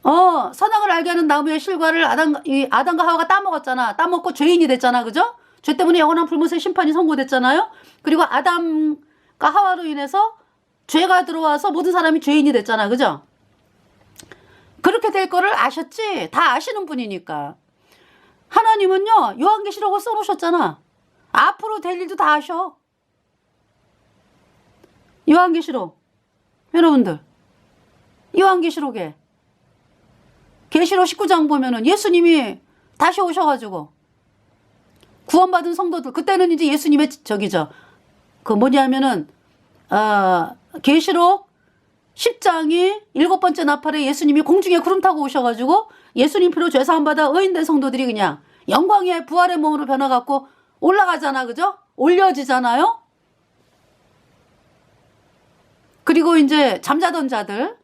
Speaker 1: 선악을 알게 하는 나무의 실과를 아담과 하와가 따먹었잖아. 따먹고 죄인이 됐잖아. 그죠? 죄 때문에 영원한 불못의 심판이 선고됐잖아요. 그리고 아담과 하와로 인해서 죄가 들어와서 모든 사람이 죄인이 됐잖아. 그죠? 그렇게 될 거를 아셨지? 다 아시는 분이니까. 하나님은요, 요한계시록을 써놓으셨잖아. 앞으로 될 일도 다 아셔. 요한계시록. 여러분들. 요한계시록에. 계시록 19장 보면은 예수님이 다시 오셔가지고 구원받은 성도들, 그때는 이제 예수님의 그 뭐냐면은, 계시록 10장이 7번째 나팔에 예수님이 공중에 구름 타고 오셔가지고 예수님 피로 죄사함받아 의인된 성도들이 그냥 영광의 부활의 몸으로 변화갖고 올라가잖아. 그죠? 올려지잖아요? 그리고 이제 잠자던 자들,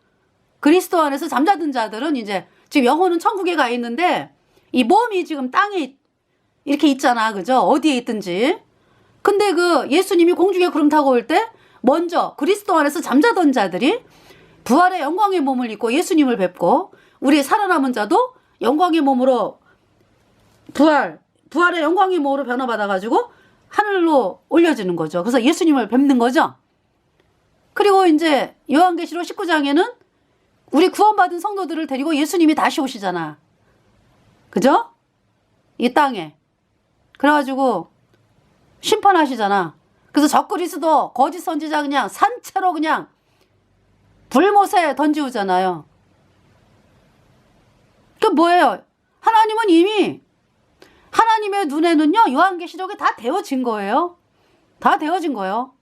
Speaker 1: 그리스도 안에서 잠자던 자들은 이제 지금 영혼은 천국에 가 있는데 이 몸이 지금 땅에 이렇게 있잖아. 그죠? 어디에 있든지. 근데 그 예수님이 공중에 구름 타고 올 때 먼저 그리스도 안에서 잠자던 자들이 부활의 영광의 몸을 입고 예수님을 뵙고 우리 살아남은 자도 영광의 몸으로 부활의 영광의 몸으로 변화받아가지고 하늘로 올려지는 거죠. 그래서 예수님을 뵙는 거죠. 그리고 이제 요한계시록 19장에는 우리 구원받은 성도들을 데리고 예수님이 다시 오시잖아. 그죠? 이 땅에. 그래가지고 심판하시잖아. 그래서 적그리스도 거짓 선지자 그냥 산채로 그냥 불못에 던지우잖아요. 그 뭐예요? 하나님은 이미 하나님의 눈에는요 요한계시록이 다 되어진 거예요. 다 되어진 거예요.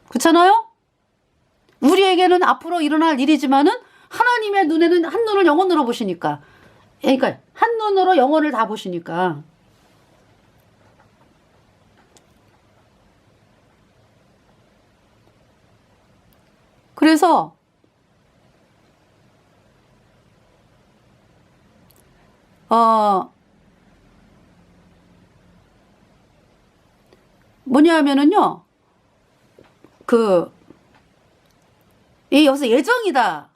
Speaker 1: 그렇잖아요? 우리에게는 앞으로 일어날 일이지만은 하나님의 눈에는 한눈을 영혼으로 보시니까, 그러니까 한눈으로 영혼을 다 보시니까. 그래서 뭐냐 하면은요 이 여기서 예정이다,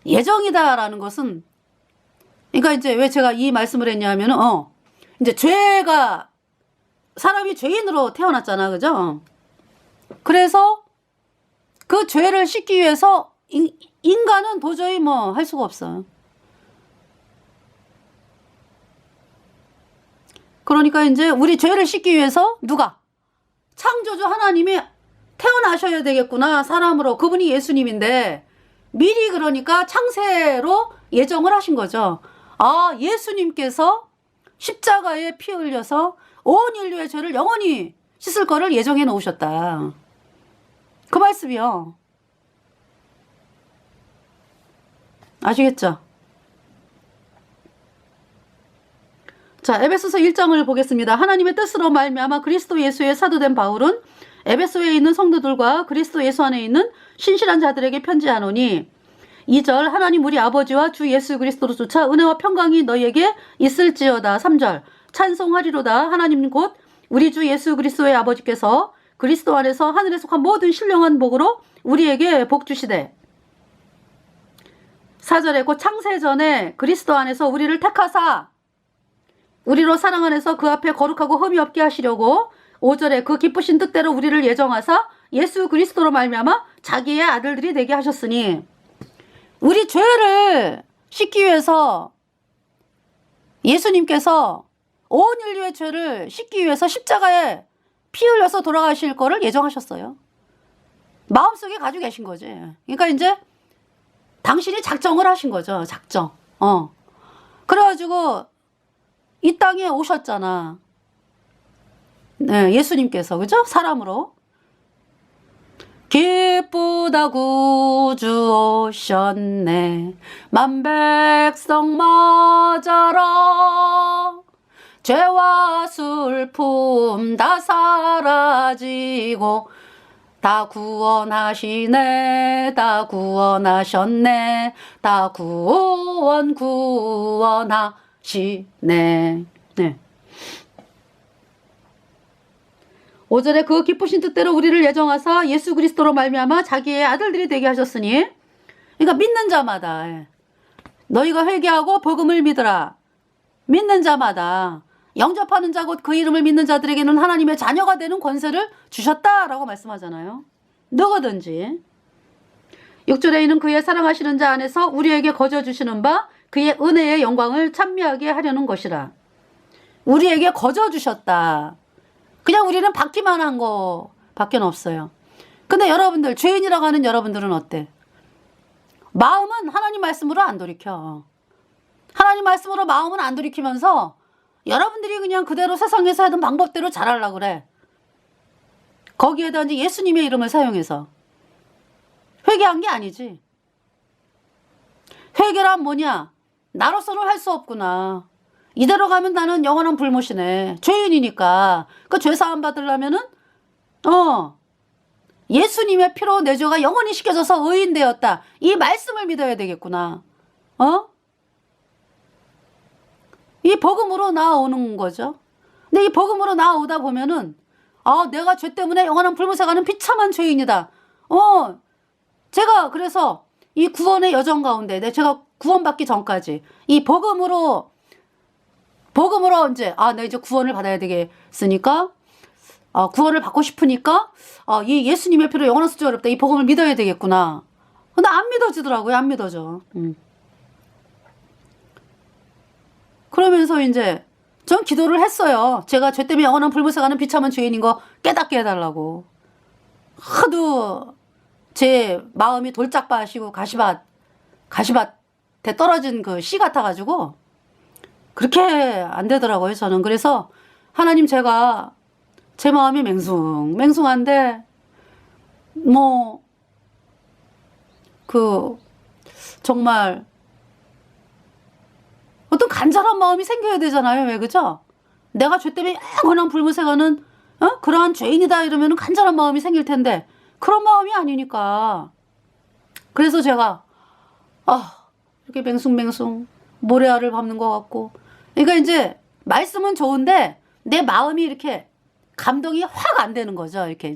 Speaker 1: 예정이다라는 것은, 그러니까 이제 왜 제가 이 말씀을 했냐 하면은, 이제 사람이 죄인으로 태어났잖아. 그죠? 그래서 그 죄를 씻기 위해서 인간은 도저히 뭐 할 수가 없어요. 그러니까 이제 우리 죄를 씻기 위해서 누가? 창조주 하나님이 태어나셔야 되겠구나. 사람으로. 그분이 예수님인데 미리 그러니까 창세로 예정을 하신 거죠. 아, 예수님께서 십자가에 피 흘려서 온 인류의 죄를 영원히 씻을 거를 예정해 놓으셨다. 그 말씀이요. 아시겠죠? 자, 에베소서 1장을 보겠습니다. 하나님의 뜻으로 말미암아 그리스도 예수의 사도된 바울은 에베소에 있는 성도들과 그리스도 예수 안에 있는 신실한 자들에게 편지하노니 2절 하나님 우리 아버지와 주 예수 그리스도로 쫓아 은혜와 평강이 너희에게 있을지어다. 3절 찬송하리로다. 하나님 곧 우리 주 예수 그리스도의 아버지께서 그리스도 안에서 하늘에 속한 모든 신령한 복으로 우리에게 복 주시되 4절에 곧 창세 전에 그리스도 안에서 우리를 택하사 우리로 사랑 안에서 그 앞에 거룩하고 흠이 없게 하시려고 5절에 그 기쁘신 뜻대로 우리를 예정하사 예수 그리스도로 말미암아 자기의 아들들이 되게 하셨으니 우리 죄를 씻기 위해서 예수님께서 온 인류의 죄를 씻기 위해서 십자가에 피 흘려서 돌아가실 거를 예정하셨어요. 마음속에 가지고 계신 거지. 그러니까 이제 당신이 작정을 하신 거죠. 작정. 그래가지고 이 땅에 오셨잖아. 네, 예수님께서 그죠? 사람으로. 기쁘다 구주 오셨네 만백성 맞아라 죄와 슬픔 다 사라지고 다 구원하시네 다 구원하셨네 다 구원하시네. 네. 5절에 그 기쁘신 뜻대로 우리를 예정하사 예수 그리스도로 말미암아 자기의 아들들이 되게 하셨으니 그러니까 믿는 자마다 너희가 회개하고 복음을 믿으라. 믿는 자마다 영접하는 자 곧 그 이름을 믿는 자들에게는 하나님의 자녀가 되는 권세를 주셨다라고 말씀하잖아요. 누구든지 6절에 있는 그의 사랑하시는 자 안에서 우리에게 거저 주시는 바 그의 은혜의 영광을 찬미하게 하려는 것이라. 우리에게 거저 주셨다. 그냥 우리는 받기만 한 거 밖에 없어요. 근데 여러분들 죄인이라고 하는 여러분들은 어때? 마음은 하나님 말씀으로 안 돌이켜. 하나님 말씀으로 마음은 안 돌이키면서 여러분들이 그냥 그대로 세상에서 하던 방법대로 잘하려고 그래. 거기에다 이제 예수님의 이름을 사용해서 회개한 게 아니지. 회개란 뭐냐? 나로서는 할 수 없구나. 이대로 가면 나는 영원한 불못이네. 죄인이니까. 그 죄사함 받으려면은 예수님의 피로 내 죄가 영원히 씻겨져서 의인 되었다. 이 말씀을 믿어야 되겠구나. 이 복음으로 나오는 거죠. 근데 이 복음으로 나오다 보면은 내가 죄 때문에 영원한 불못에 가는 비참한 죄인이다. 제가 그래서 이 구원의 여정 가운데 제가 구원받기 전까지 이 복음으로 이제 내가 이제 구원을 받아야 되겠으니까 구원을 받고 싶으니까 이 예수님의 피로 영원한 수주가 어렵다. 이 복음을 믿어야 되겠구나. 근데 안 믿어지더라고요. 안 믿어져. 그러면서 이제 전 기도를 했어요. 제가 죄 때문에 영원한 불못에 가는 비참한 죄인인 거 깨닫게 해달라고. 하도 제 마음이 돌짝밭이고 가시밭에 떨어진 그 씨 같아가지고 그렇게 안 되더라고요. 저는. 그래서 하나님 제가 제 마음이 맹숭한데 정말 어떤 간절한 마음이 생겨야 되잖아요. 왜 그죠? 내가 죄 때문에 영원한 불못에 가는 그러한 죄인이다 이러면 간절한 마음이 생길 텐데 그런 마음이 아니니까. 그래서 제가 이렇게 맹숭 모래알을 밟는 것 같고. 그러니까 이제 말씀은 좋은데 내 마음이 이렇게 감동이 확 안 되는 거죠. 이렇게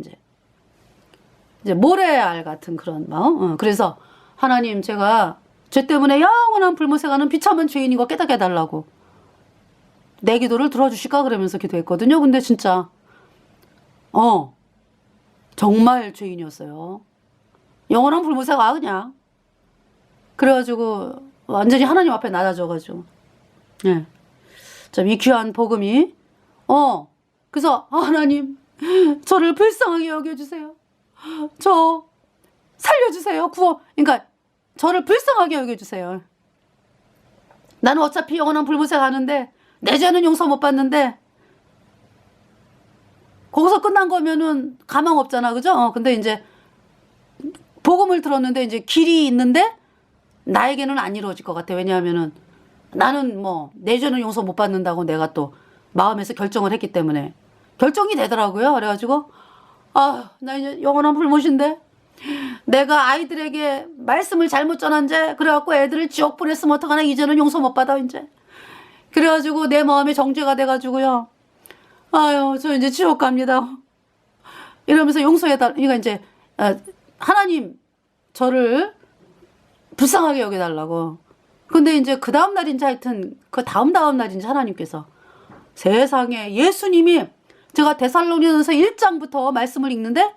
Speaker 1: 이제 모래알 같은 그런 마음. 그래서 하나님 제가 죄 때문에 영원한 불못에 가는 비참한 죄인인 거 깨닫게 해달라고 내 기도를 들어주실까 그러면서 기도했거든요. 근데 진짜 정말 죄인이었어요. 영원한 불못에 가 그냥. 그래가지고 완전히 하나님 앞에 낮아져가지고 참 이 귀한 복음이 그래서 하나님 저를 불쌍하게 여겨주세요. 저 살려주세요. 그러니까 저를 불쌍하게 여겨주세요. 나는 어차피 영원한 불못에 가는데 내 죄는 용서 못 받는데 거기서 끝난 거면은 가망 없잖아. 그죠? 근데 이제 복음을 들었는데 이제 길이 있는데 나에게는 안 이루어질 것 같아. 왜냐하면은 나는 뭐 내 죄는 용서 못 받는다고 내가 또 마음에서 결정을 했기 때문에 결정이 되더라고요. 그래가지고 나 이제 영원한 불못인데 내가 아이들에게 말씀을 잘못 전한 죄 그래갖고 애들을 지옥 보냈으면 어떡하나. 이제는 용서 못 받아 이제. 그래가지고 내 마음에 정죄가 돼가지고요. 아유 저 이제 지옥 갑니다. 이러면서 용서해달. 그러니까 이제 하나님 저를 불쌍하게 여겨달라고. 근데 이제 그 다음 날인지 하여튼 그 다음 날인지 하나님께서 세상에 예수님이 제가 데살로니가서 1장부터 말씀을 읽는데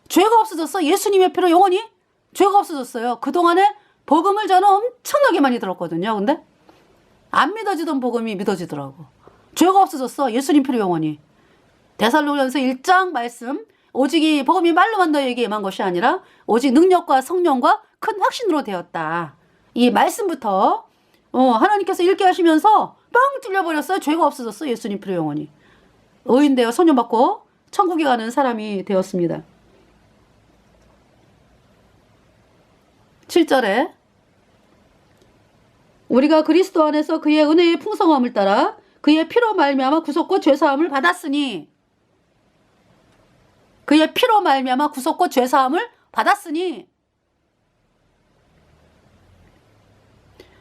Speaker 1: 죄가 없어졌어. 예수님의 피로 영원히 죄가 없어졌어요. 그동안에 복음을 저는 엄청나게 많이 들었거든요. 근데 안 믿어지던 복음이 믿어지더라고. 죄가 없어졌어. 예수님 피로 영원히. 데살로니가서 1장 말씀 오직 이 복음이 말로만 너에게 임한 것이 아니라 오직 능력과 성령과 큰 확신으로 되었다. 이 말씀부터 하나님께서 읽게 하시면서 뻥 뚫려버렸어요. 죄가 없어졌어. 예수님 피로 영원히. 의인되어 소년받고 천국에 가는 사람이 되었습니다. 7절에 우리가 그리스도 안에서 그의 은혜의 풍성함을 따라 그의 피로 말미암아 구속과 죄사함을 받았으니 그의 피로 말미암아 구속과 죄사함을 받았으니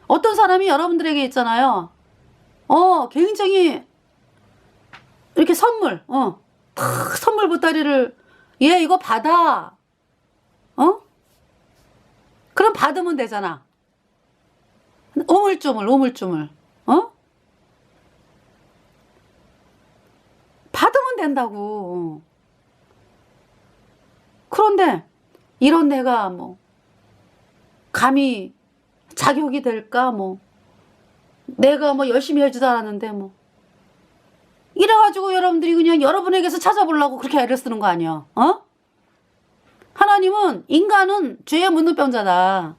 Speaker 1: 어떤 사람이 여러분들에게 있잖아요. 굉장히 이렇게 선물 선물 보따리를 얘 이거 받아. 그럼 받으면 되잖아. 오물조물 받으면 된다고. 그런데 이런 내가 뭐 감히 자격이 될까 뭐 내가 뭐 열심히 해주도 않았는데 뭐 이래가지고 여러분들이 그냥 여러분에게서 찾아보려고 그렇게 애를 쓰는 거 아니야. 하나님은 인간은 죄의 문둥병자다.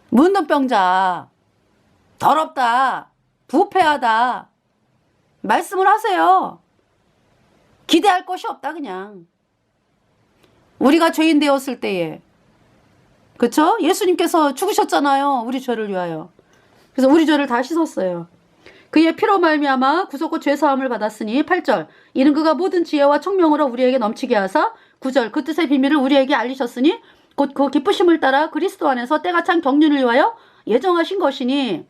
Speaker 1: 문둥병자. 더럽다. 부패하다. 말씀을 하세요. 기대할 것이 없다 그냥. 우리가 죄인 되었을 때에 그쵸? 예수님께서 죽으셨잖아요. 우리 죄를 위하여. 그래서 우리 죄를 다 씻었어요. 그의 피로 말미암아 구속과 죄사함을 받았으니 8절 이는 그가 모든 지혜와 총명으로 우리에게 넘치게 하사 9절 그 뜻의 비밀을 우리에게 알리셨으니 곧 그 기쁘심을 따라 그리스도 안에서 때가 찬 경륜을 위하여 예정하신 것이니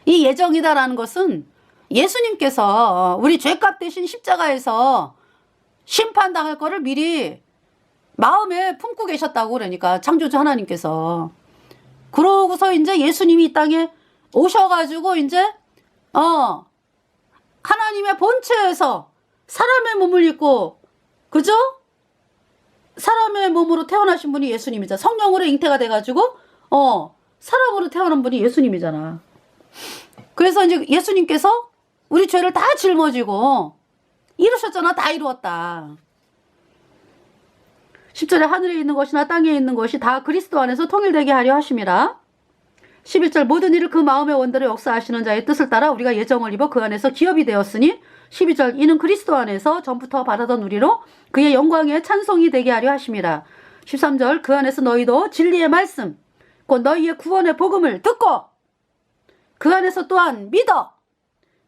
Speaker 1: 이 예정이다라는 것은 예수님께서 우리 죄값 대신 십자가에서 심판당할 거를 미리 마음에 품고 계셨다고. 그러니까 창조주 하나님께서. 그러고서 이제 예수님이 이 땅에 오셔가지고 이제 하나님의 본체에서 사람의 몸을 입고 그죠? 사람의 몸으로 태어나신 분이 예수님이잖아. 성령으로 잉태가 돼가지고 사람으로 태어난 분이 예수님이잖아. 그래서 이제 예수님께서 우리 죄를 다 짊어지고 이루셨잖아. 다 이루었다. 10절에 하늘에 있는 것이나 땅에 있는 것이 다 그리스도 안에서 통일되게 하려 하심이라. 11절 모든 일을 그 마음의 원대로 역사하시는 자의 뜻을 따라 우리가 예정을 입어 그 안에서 기업이 되었으니 12절 이는 그리스도 안에서 전부터 바라던 우리로 그의 영광의 찬송이 되게 하려 하심이라. 13절 그 안에서 너희도 진리의 말씀 곧 너희의 구원의 복음을 듣고 그 안에서 또한 믿어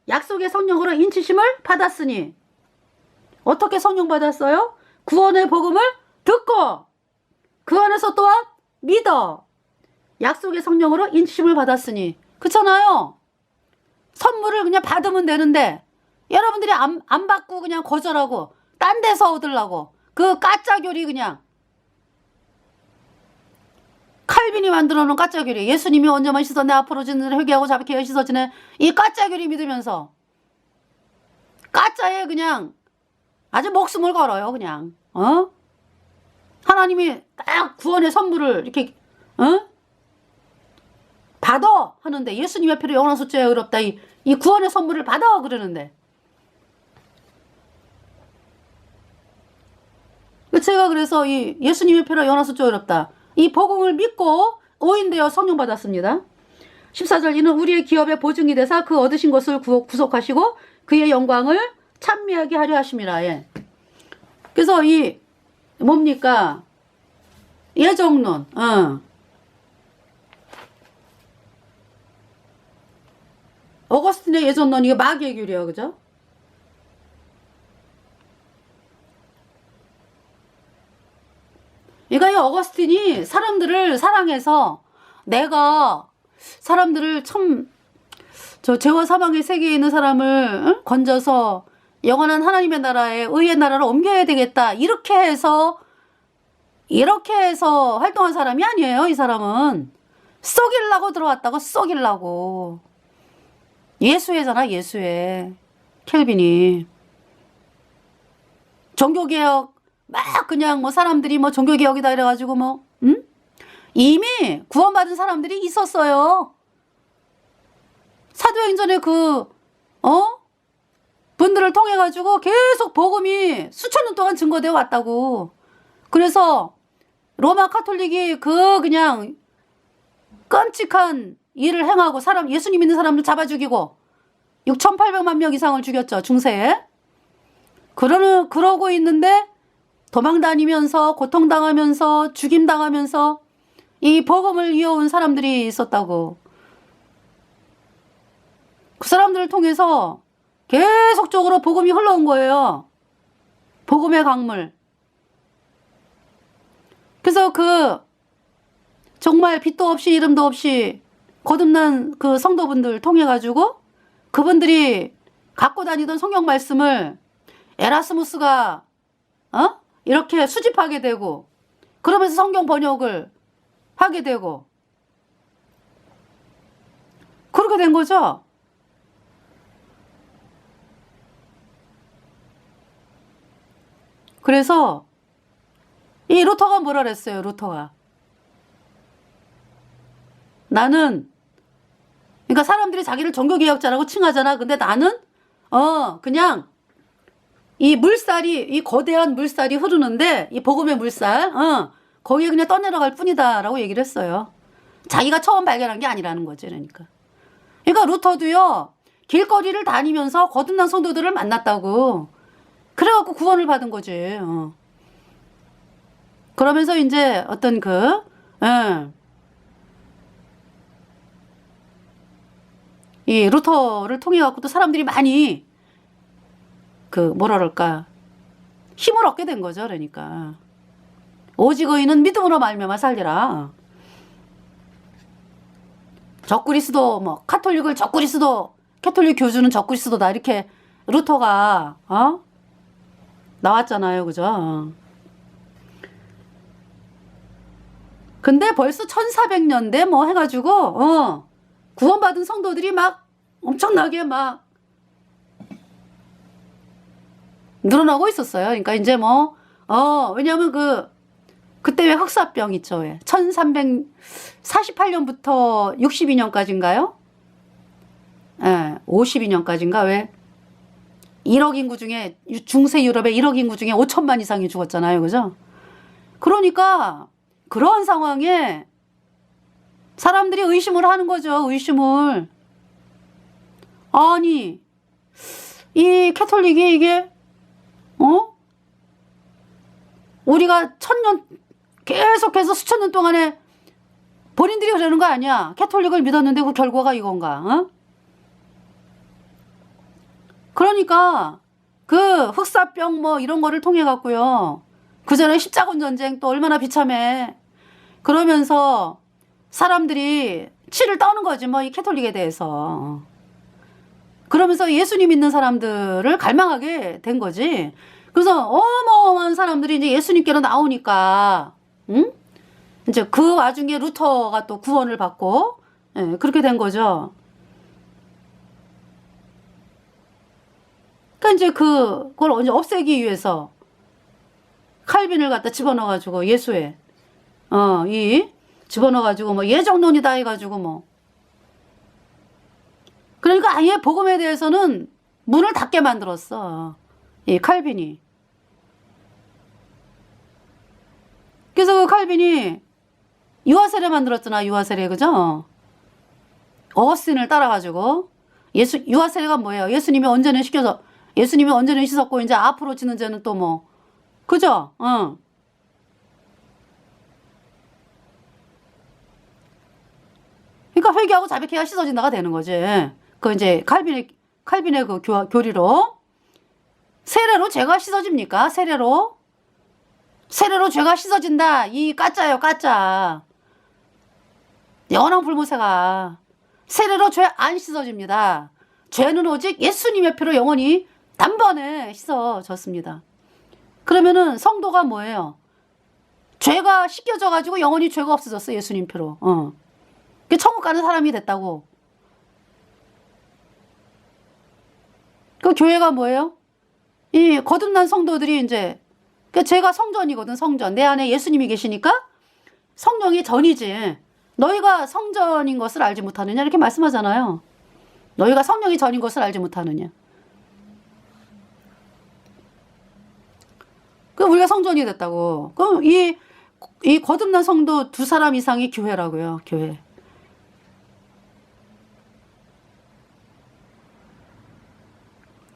Speaker 1: 약속의 성령으로 인치심을 받았으니. 어떻게 성령 받았어요? 구원의 복음을 듣고 그 안에서 또한 믿어 약속의 성령으로 인치심을 받았으니. 그렇잖아요. 선물을 그냥 받으면 되는데 여러분들이 안 받고 그냥 거절하고 딴 데서 얻으려고 그 까짜교리 그냥 칼빈이 만들어 놓은 까짜교리. 예수님이 언제만 씻었네 앞으로 지는 회개하고 자백해야 씻어지네. 이 까짜교리 믿으면서 까짜에 그냥 아주 목숨을 걸어요. 그냥 하나님이 딱 구원의 선물을 이렇게 받아 하는데 예수님의 피로 영원한 속죄에 의롭다. 이 구원의 선물을 받아 그러는데 제가 그래서 이 예수님의 피로 연하수 어렵다. 이 복음을 믿고 오인되어 성령 받았습니다. 14절 이는 우리의 기업의 보증이 되사 그 얻으신 것을 구속하시고 그의 영광을 찬미하게 하려 하심이라. 예. 그래서 이 뭡니까? 예정론. 어거스틴의 예정론 이게 마귀의 귤이에요. 그죠? 그러니까 이 어거스틴이 사람들을 사랑해서 내가 사람들을 참 저 죄와 사망의 세계에 있는 사람을 건져서 영원한 하나님의 나라에 의의 나라로 옮겨야 되겠다. 이렇게 해서 활동한 사람이 아니에요. 이 사람은 썩이려고 들어왔다고. 썩이려고. 예수회잖아. 예수회. 켈빈이 종교개혁 막 그냥 뭐 사람들이 뭐 종교개혁이다 이래가지고 뭐 이미 구원받은 사람들이 있었어요. 사도행전에 분들을 통해가지고 계속 복음이 수천 년 동안 증거되어 왔다고. 그래서 로마 카톨릭이 그냥 끔찍한 일을 행하고 예수님 믿는 사람들 잡아 죽이고 6,800만 명 이상을 죽였죠. 중세에. 그러고 있는데 도망다니면서 고통당하면서 죽임당하면서 이 복음을 이어온 사람들이 있었다고. 그 사람들을 통해서 계속적으로 복음이 흘러온 거예요. 복음의 강물. 그래서 정말 빛도 없이 이름도 없이 거듭난 그 성도분들 통해가지고 그분들이 갖고 다니던 성경 말씀을 에라스무스가 이렇게 수집하게 되고 그러면서 성경 번역을 하게 되고 그렇게 된 거죠. 그래서 이 루터가 뭐라 그랬어요. 루터가 나는 그러니까 사람들이 자기를 종교개혁자라고 칭하잖아. 근데 나는 그냥 이 거대한 물살이 흐르는데 이 복음의 물살 거기에 그냥 떠내려갈 뿐이다 라고 얘기를 했어요. 자기가 처음 발견한 게 아니라는 거지. 그러니까 루터도요 길거리를 다니면서 거듭난 성도들을 만났다고. 그래갖고 구원을 받은 거지. 그러면서 이제 어떤 이 루터를 통해 갖고 또 사람들이 많이 뭐라 그럴까 힘을 얻게 된 거죠. 그러니까 오직 의인은 믿음으로 말미암아 살리라. 적그리스도 뭐 카톨릭 교주는 적그리스도다 이렇게 루터가 나왔잖아요. 그죠? 근데 벌써 1400년대 뭐 해가지고 구원받은 성도들이 막 엄청나게 막 늘어나고 있었어요. 그러니까 이제 왜냐면 그때 왜 흑사병 있죠. 왜 1348년부터 62년까지인가요? 예, 52년까지인가 왜 1억 인구 중에 중세 유럽의 1억 인구 중에 5천만 이상이 죽었잖아요. 그죠? 그러니까 그런 상황에 사람들이 의심을 하는 거죠. 의심을. 아니 이 캐톨릭이 이게 우리가 계속해서 수천 년 동안에 본인들이 그러는 거 아니야. 캐톨릭을 믿었는데 그 결과가 이건가? 그러니까 흑사병 뭐 이런 거를 통해 갖고요. 그전에 십자군 전쟁 또 얼마나 비참해. 그러면서 사람들이 치를 떠는 거지 뭐 이 캐톨릭에 대해서. 그러면서 예수님 믿는 사람들을 갈망하게 된 거지. 그래서 어마어마한 사람들이 이제 예수님께로 나오니까 이제 그 와중에 루터가 또 구원을 받고 그렇게 된 거죠. 그러니까 이제 그걸 이제 없애기 위해서 칼빈을 갖다 집어넣어가지고 예수에 집어넣어가지고 뭐 예정론이다 해가지고 뭐 그러니까 아예 복음에 대해서는 문을 닫게 만들었어 이 칼빈이. 그래서 그 칼빈이 유아 세례 만들었잖아. 유아 세례, 그죠? 어거스틴을 따라가지고 유아 세례가 뭐예요? 예수님이 언제는 씻었고 이제 앞으로 지는 죄는 또 뭐, 그죠? 응. 그러니까 회개하고 자백해야 씻어진다가 되는 거지. 그 이제 칼빈의 그 교리로 세례로 죄가 씻어집니까? 세례로 죄가 씻어진다. 이 까짜예요, 까짜. 영원한 불모세가 세례로 죄 안 씻어집니다. 죄는 오직 예수님의 피로 영원히 단번에 씻어졌습니다. 그러면은 성도가 뭐예요? 죄가 씻겨져 가지고 영원히 죄가 없어졌어. 예수님 피로. 천국 가는 사람이 됐다고. 그 교회가 뭐예요? 이 거듭난 성도들이 이제 제가 성전이거든. 성전. 내 안에 예수님이 계시니까 성령이 전이지. 너희가 성전인 것을 알지 못하느냐 이렇게 말씀하잖아요. 너희가 성령이 전인 것을 알지 못하느냐. 그럼 우리가 성전이 됐다고. 그럼 이 거듭난 성도 2사람 이상이 교회라고요. 교회.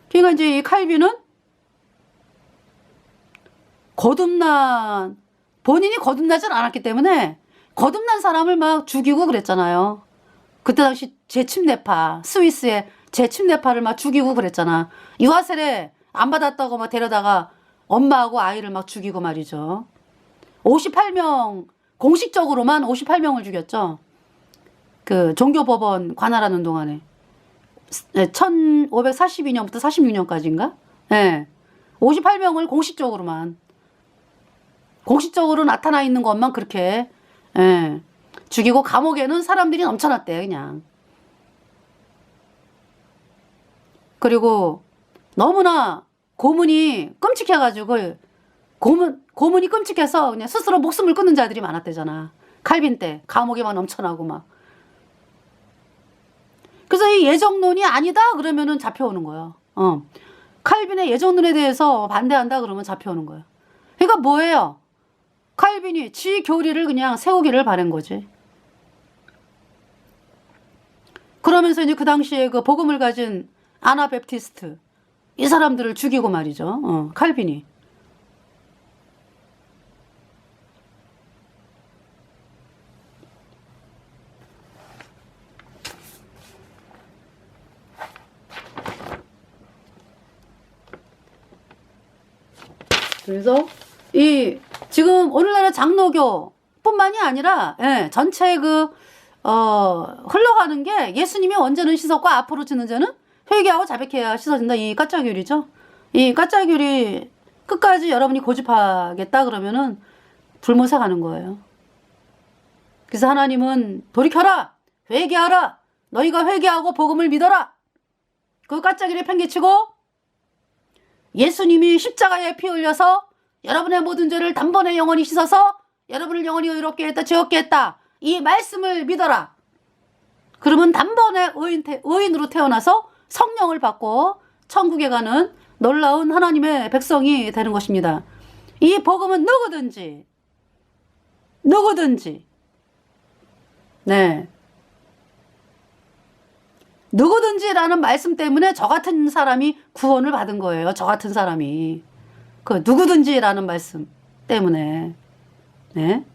Speaker 1: 그러니까 이제 이 칼빈은 본인이 거듭나진 않았기 때문에 거듭난 사람을 막 죽이고 그랬잖아요. 그때 당시 제침내파, 스위스의 제침내파를 막 죽이고 그랬잖아. 유아세례 안 받았다고 막 데려다가 엄마하고 아이를 막 죽이고 말이죠. 58명, 공식적으로만 58명을 죽였죠. 그 종교법원 관할하는 동안에. 1542년부터 46년까지인가? 네. 58명을 공식적으로 나타나 있는 것만 그렇게 죽이고 감옥에는 사람들이 넘쳐났대 그냥. 그리고 너무나 고문이 끔찍해가지고 고문이 끔찍해서 그냥 스스로 목숨을 끊는 자들이 많았대잖아. 칼빈 때 감옥에 막 넘쳐나고 막. 그래서 이 예정론이 아니다 그러면은 잡혀오는 거예요. 칼빈의 예정론에 대해서 반대한다 그러면 잡혀오는 거예요. 그러니까 뭐예요? 칼빈이 지 교리를 그냥 세우기를 바란 거지. 그러면서 이제 그 당시에 그 복음을 가진 아나베프티스트 이 사람들을 죽이고 말이죠. 칼빈이. 그래서 지금 오늘날의 장로교뿐만이 아니라 전체 흘러가는 게 예수님이 언제는 씻었고 앞으로 지는 죄는 회개하고 자백해야 씻어진다. 이 가짜교리죠. 이 가짜교리 끝까지 여러분이 고집하겠다 그러면은 불모사 가는 거예요. 그래서 하나님은 돌이켜라, 회개하라, 너희가 회개하고 복음을 믿어라. 그 가짜교리 팽개치고 예수님이 십자가에 피 흘려서 여러분의 모든 죄를 단번에 영원히 씻어서 여러분을 영원히 의롭게 했다, 죄 없게 했다. 이 말씀을 믿어라. 그러면 단번에 의인으로 태어나서 성령을 받고 천국에 가는 놀라운 하나님의 백성이 되는 것입니다. 이 복음은 누구든지 누구든지라는 말씀 때문에 저 같은 사람이 구원을 받은 거예요. 저 같은 사람이. 그 누구든지라는 말씀 때문에. 네.